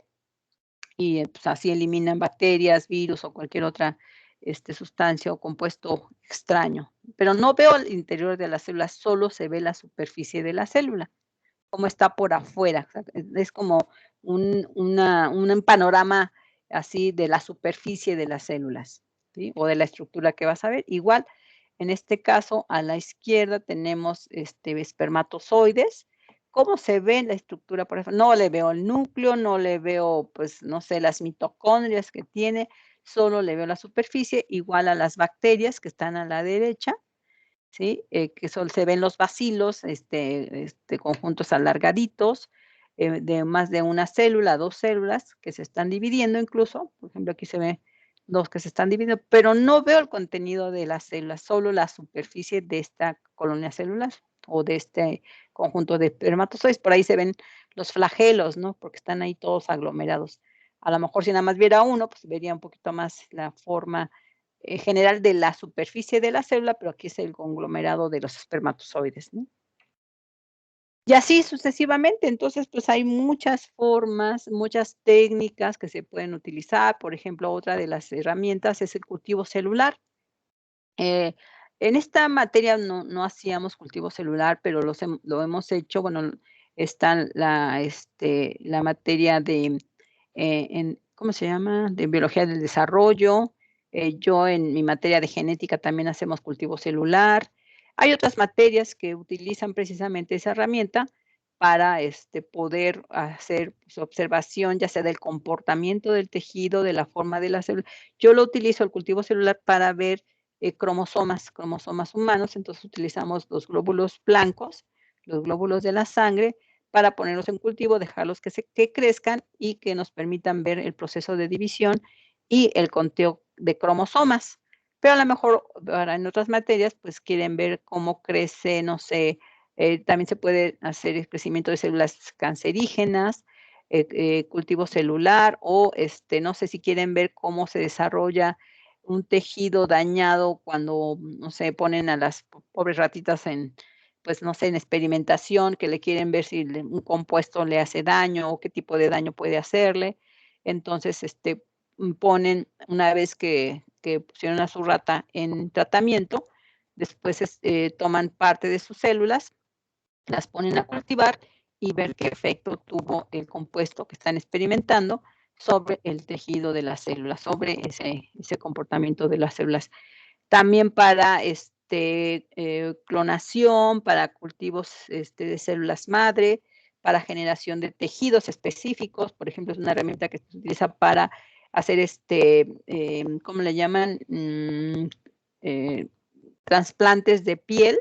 y pues así eliminan bacterias, virus o cualquier otra sustancia o compuesto extraño. Pero no veo el interior de la célula, solo se ve la superficie de la célula, como está por afuera. Es como un panorama así de la superficie de las células, ¿sí? O de la estructura que vas a ver. Igual, en este caso, a la izquierda tenemos espermatozoides. ¿Cómo se ve en la estructura? Por ejemplo, no le veo el núcleo, no le veo, pues, no sé, las mitocondrias que tiene, solo le veo la superficie, igual a las bacterias que están a la derecha, ¿sí? Que se ven los bacilos, conjuntos alargaditos, de más de una célula, 2 células que se están dividiendo incluso. Por ejemplo, aquí se ve 2 que se están dividiendo, pero no veo el contenido de las células, solo la superficie de esta colonia celular o de este conjunto de espermatozoides. Por ahí se ven los flagelos, ¿no? Porque están ahí todos aglomerados. A lo mejor si nada más viera uno, pues vería un poquito más la forma general de la superficie de la célula, pero aquí es el conglomerado de los espermatozoides, ¿no? Y así sucesivamente. Entonces, pues hay muchas formas, muchas técnicas que se pueden utilizar. Por ejemplo, otra de las herramientas es el cultivo celular. En esta materia no hacíamos cultivo celular, pero lo hemos hecho. Bueno, está la materia de, ¿cómo se llama? De biología del desarrollo. Yo en mi materia de genética también hacemos cultivo celular. Hay otras materias que utilizan precisamente esa herramienta para poder hacer pues, observación, ya sea del comportamiento del tejido, de la forma de la célula. Yo lo utilizo el cultivo celular para ver cromosomas humanos. Entonces utilizamos los glóbulos blancos, los glóbulos de la sangre, para ponerlos en cultivo, dejarlos que crezcan y que nos permitan ver el proceso de división y el conteo de cromosomas. Pero a lo mejor ahora en otras materias, pues quieren ver cómo crece, no sé, también se puede hacer el crecimiento de células cancerígenas, cultivo celular, o no sé si quieren ver cómo se desarrolla un tejido dañado cuando, no sé, ponen a las pobres ratitas en, pues no sé, en experimentación, que le quieren ver si un compuesto le hace daño o qué tipo de daño puede hacerle. Entonces, ponen, una vez que pusieron a su rata en tratamiento, después toman parte de sus células, las ponen a cultivar y ver qué efecto tuvo el compuesto que están experimentando sobre el tejido de las células, sobre ese comportamiento de las células. También para clonación, para cultivos de células madre, para generación de tejidos específicos. Por ejemplo, es una herramienta que se utiliza para hacer ¿cómo le llaman? Trasplantes de piel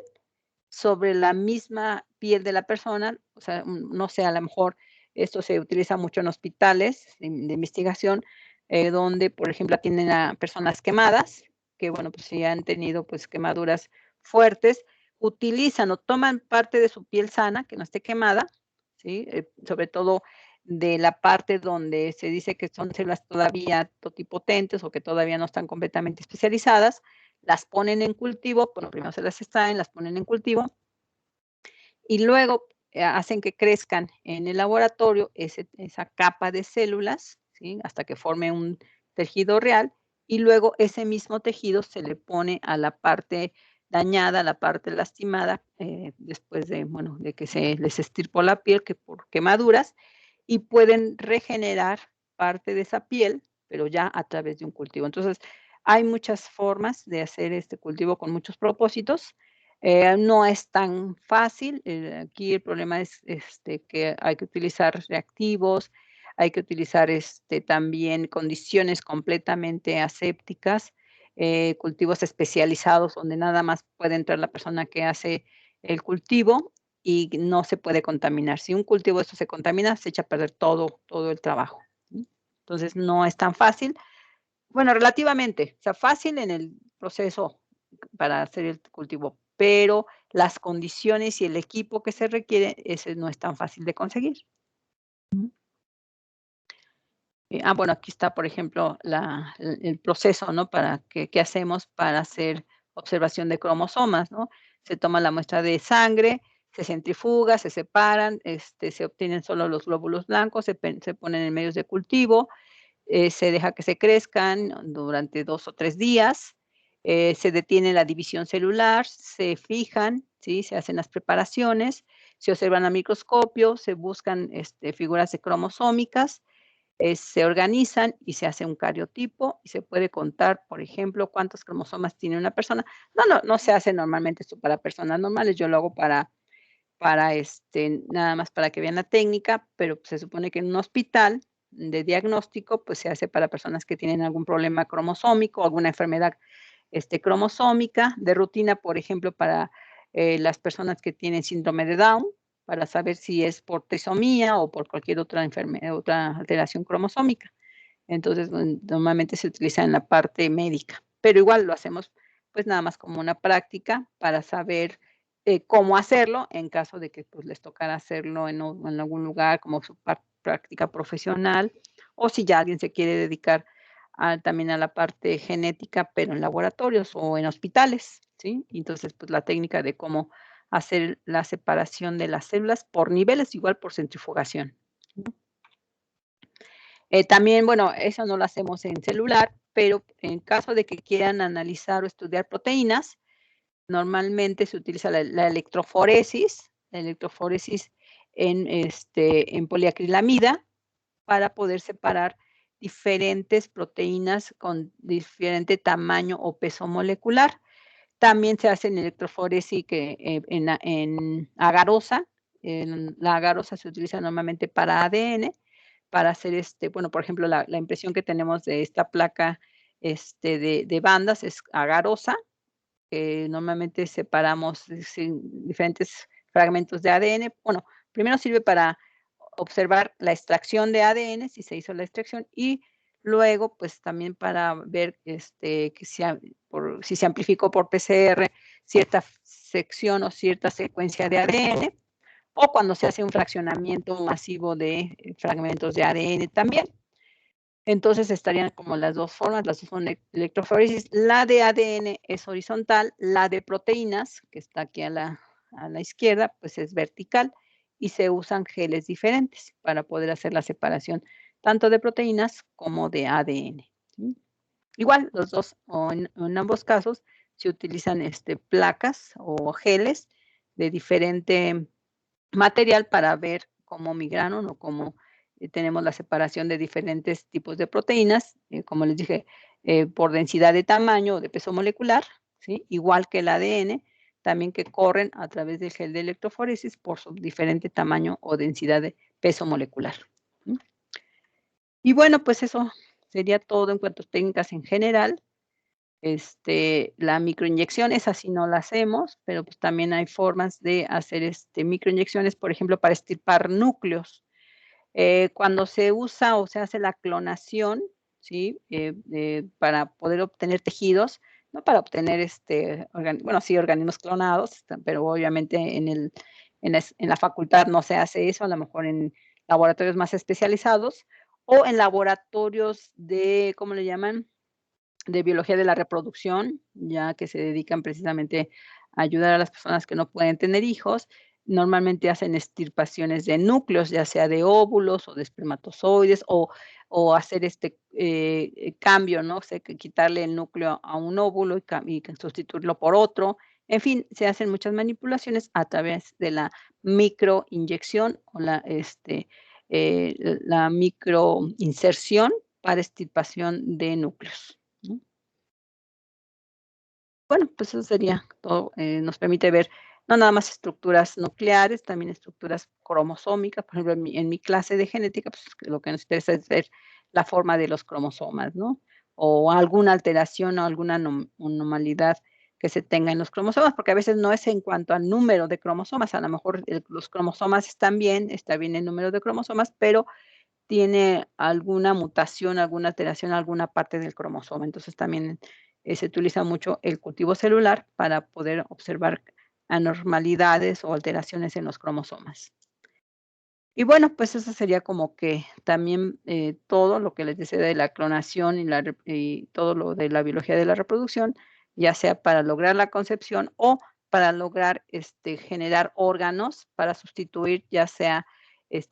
sobre la misma piel de la persona. O sea, no sé, a lo mejor esto se utiliza mucho en hospitales de investigación, donde, por ejemplo, atienden a personas quemadas, que, bueno, pues si han tenido pues quemaduras fuertes, utilizan o toman parte de su piel sana, que no esté quemada, ¿sí? Sobre todo de la parte donde se dice que son células todavía totipotentes o que todavía no están completamente especializadas, las ponen en cultivo, bueno, primero se las extraen, las ponen en cultivo y luego hacen que crezcan en el laboratorio esa capa de células, ¿sí? Hasta que forme un tejido real, y luego ese mismo tejido se le pone a la parte dañada, a la parte lastimada, después de, bueno, de que se les estirpó la piel, que por quemaduras, y pueden regenerar parte de esa piel, pero ya a través de un cultivo. Entonces, hay muchas formas de hacer este cultivo con muchos propósitos. No es tan fácil. Aquí el problema es que hay que utilizar reactivos, hay que utilizar también condiciones completamente asépticas, cultivos especializados donde nada más puede entrar la persona que hace el cultivo y no se puede contaminar. Si un cultivo de esto se contamina, se echa a perder todo el trabajo. Entonces, no es tan fácil. Bueno, relativamente, o sea, fácil en el proceso para hacer el cultivo, pero las condiciones y el equipo que se requiere, ese no es tan fácil de conseguir. Bueno, aquí está, por ejemplo, el proceso, ¿no? ¿Qué hacemos para hacer observación de cromosomas, ¿no? Se toma la muestra de sangre, se centrifuga, se separan, se obtienen solo los glóbulos blancos, se ponen en medios de cultivo, se deja que se crezcan durante 2 o 3 días, se detiene la división celular, se fijan, ¿sí? Se hacen las preparaciones, se observan a microscopio, se buscan figuras de cromosómicas, se organizan y se hace un cariotipo y se puede contar, por ejemplo, cuántos cromosomas tiene una persona. No se hace normalmente esto para personas normales, yo lo hago para nada más para que vean la técnica, pero se supone que en un hospital de diagnóstico, pues se hace para personas que tienen algún problema cromosómico, alguna enfermedad cromosómica, de rutina, por ejemplo, para las personas que tienen síndrome de Down, para saber si es por trisomía o por cualquier otra enfermedad, otra alteración cromosómica. Entonces, normalmente se utiliza en la parte médica, pero igual lo hacemos pues nada más como una práctica para saber cómo hacerlo en caso de que pues, les tocara hacerlo en algún lugar como su práctica profesional, o si ya alguien se quiere dedicar también a la parte genética, pero en laboratorios o en hospitales, ¿sí? Entonces, pues la técnica de cómo hacer la separación de las células por niveles, igual por centrifugación. También, bueno, eso no lo hacemos en celular, pero en caso de que quieran analizar o estudiar proteínas, normalmente se utiliza la electroforesis en poliacrilamida para poder separar diferentes proteínas con diferente tamaño o peso molecular. También se hace en electroforesis en agarosa. La agarosa se utiliza normalmente para ADN, para hacer bueno, por ejemplo, la impresión que tenemos de esta placa de bandas es agarosa, normalmente separamos diferentes fragmentos de ADN. Bueno, primero sirve para observar la extracción de ADN, si se hizo la extracción, y luego, pues también para ver que si se amplificó por PCR cierta sección o cierta secuencia de ADN, o cuando se hace un fraccionamiento masivo de fragmentos de ADN también. Entonces estarían como las dos formas, las dos son electroforesis. La de ADN es horizontal, la de proteínas, que está aquí a la izquierda, pues es vertical y se usan geles diferentes para poder hacer la separación tanto de proteínas como de ADN. ¿Sí? Igual, los dos, o en ambos casos, se utilizan placas o geles de diferente material para ver cómo migraron o cómo tenemos la separación de diferentes tipos de proteínas, como les dije, por densidad de tamaño o de peso molecular, ¿sí? Igual que el ADN, también que corren a través del gel de electroforesis por su diferente tamaño o densidad de peso molecular. Y bueno, pues eso sería todo en cuanto a técnicas en general. La microinyección, esa sí no la hacemos, pero pues también hay formas de hacer microinyecciones, por ejemplo, para extirpar núcleos. Cuando se usa o se hace la clonación, ¿sí? Para poder obtener tejidos, no para obtener sí, organismos clonados, pero obviamente en la facultad no se hace eso, a lo mejor en laboratorios más especializados o en laboratorios de, ¿cómo le llaman? De biología de la reproducción, ya que se dedican precisamente a ayudar a las personas que no pueden tener hijos. Normalmente hacen extirpaciones de núcleos, ya sea de óvulos o de espermatozoides, o hacer cambio, ¿no? O sea, que quitarle el núcleo a un óvulo y sustituirlo por otro. En fin, se hacen muchas manipulaciones a través de la microinyección o la microinserción para extirpación de núcleos, ¿no? Bueno, pues eso sería todo. Nos permite ver no nada más estructuras nucleares, también estructuras cromosómicas. Por ejemplo, en mi clase de genética, pues lo que nos interesa es ver la forma de los cromosomas, ¿no? O alguna alteración o alguna anormalidad que se tenga en los cromosomas, porque a veces no es en cuanto al número de cromosomas, a lo mejor los cromosomas están bien, está bien el número de cromosomas, pero tiene alguna mutación, alguna alteración, alguna parte del cromosoma. Entonces también se utiliza mucho el cultivo celular para poder observar anormalidades o alteraciones en los cromosomas. Y bueno, pues eso sería como que también todo lo que les decía de la clonación y todo lo de la biología de la reproducción, ya sea para lograr la concepción o para lograr generar órganos para sustituir ya sea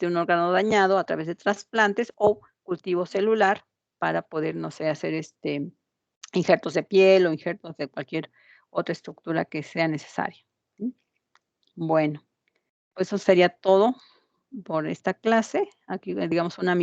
un órgano dañado a través de trasplantes o cultivo celular para poder, no sé, hacer injertos de piel o injertos de cualquier otra estructura que sea necesaria. ¿Sí? Bueno, pues eso sería todo por esta clase. Aquí, digamos, una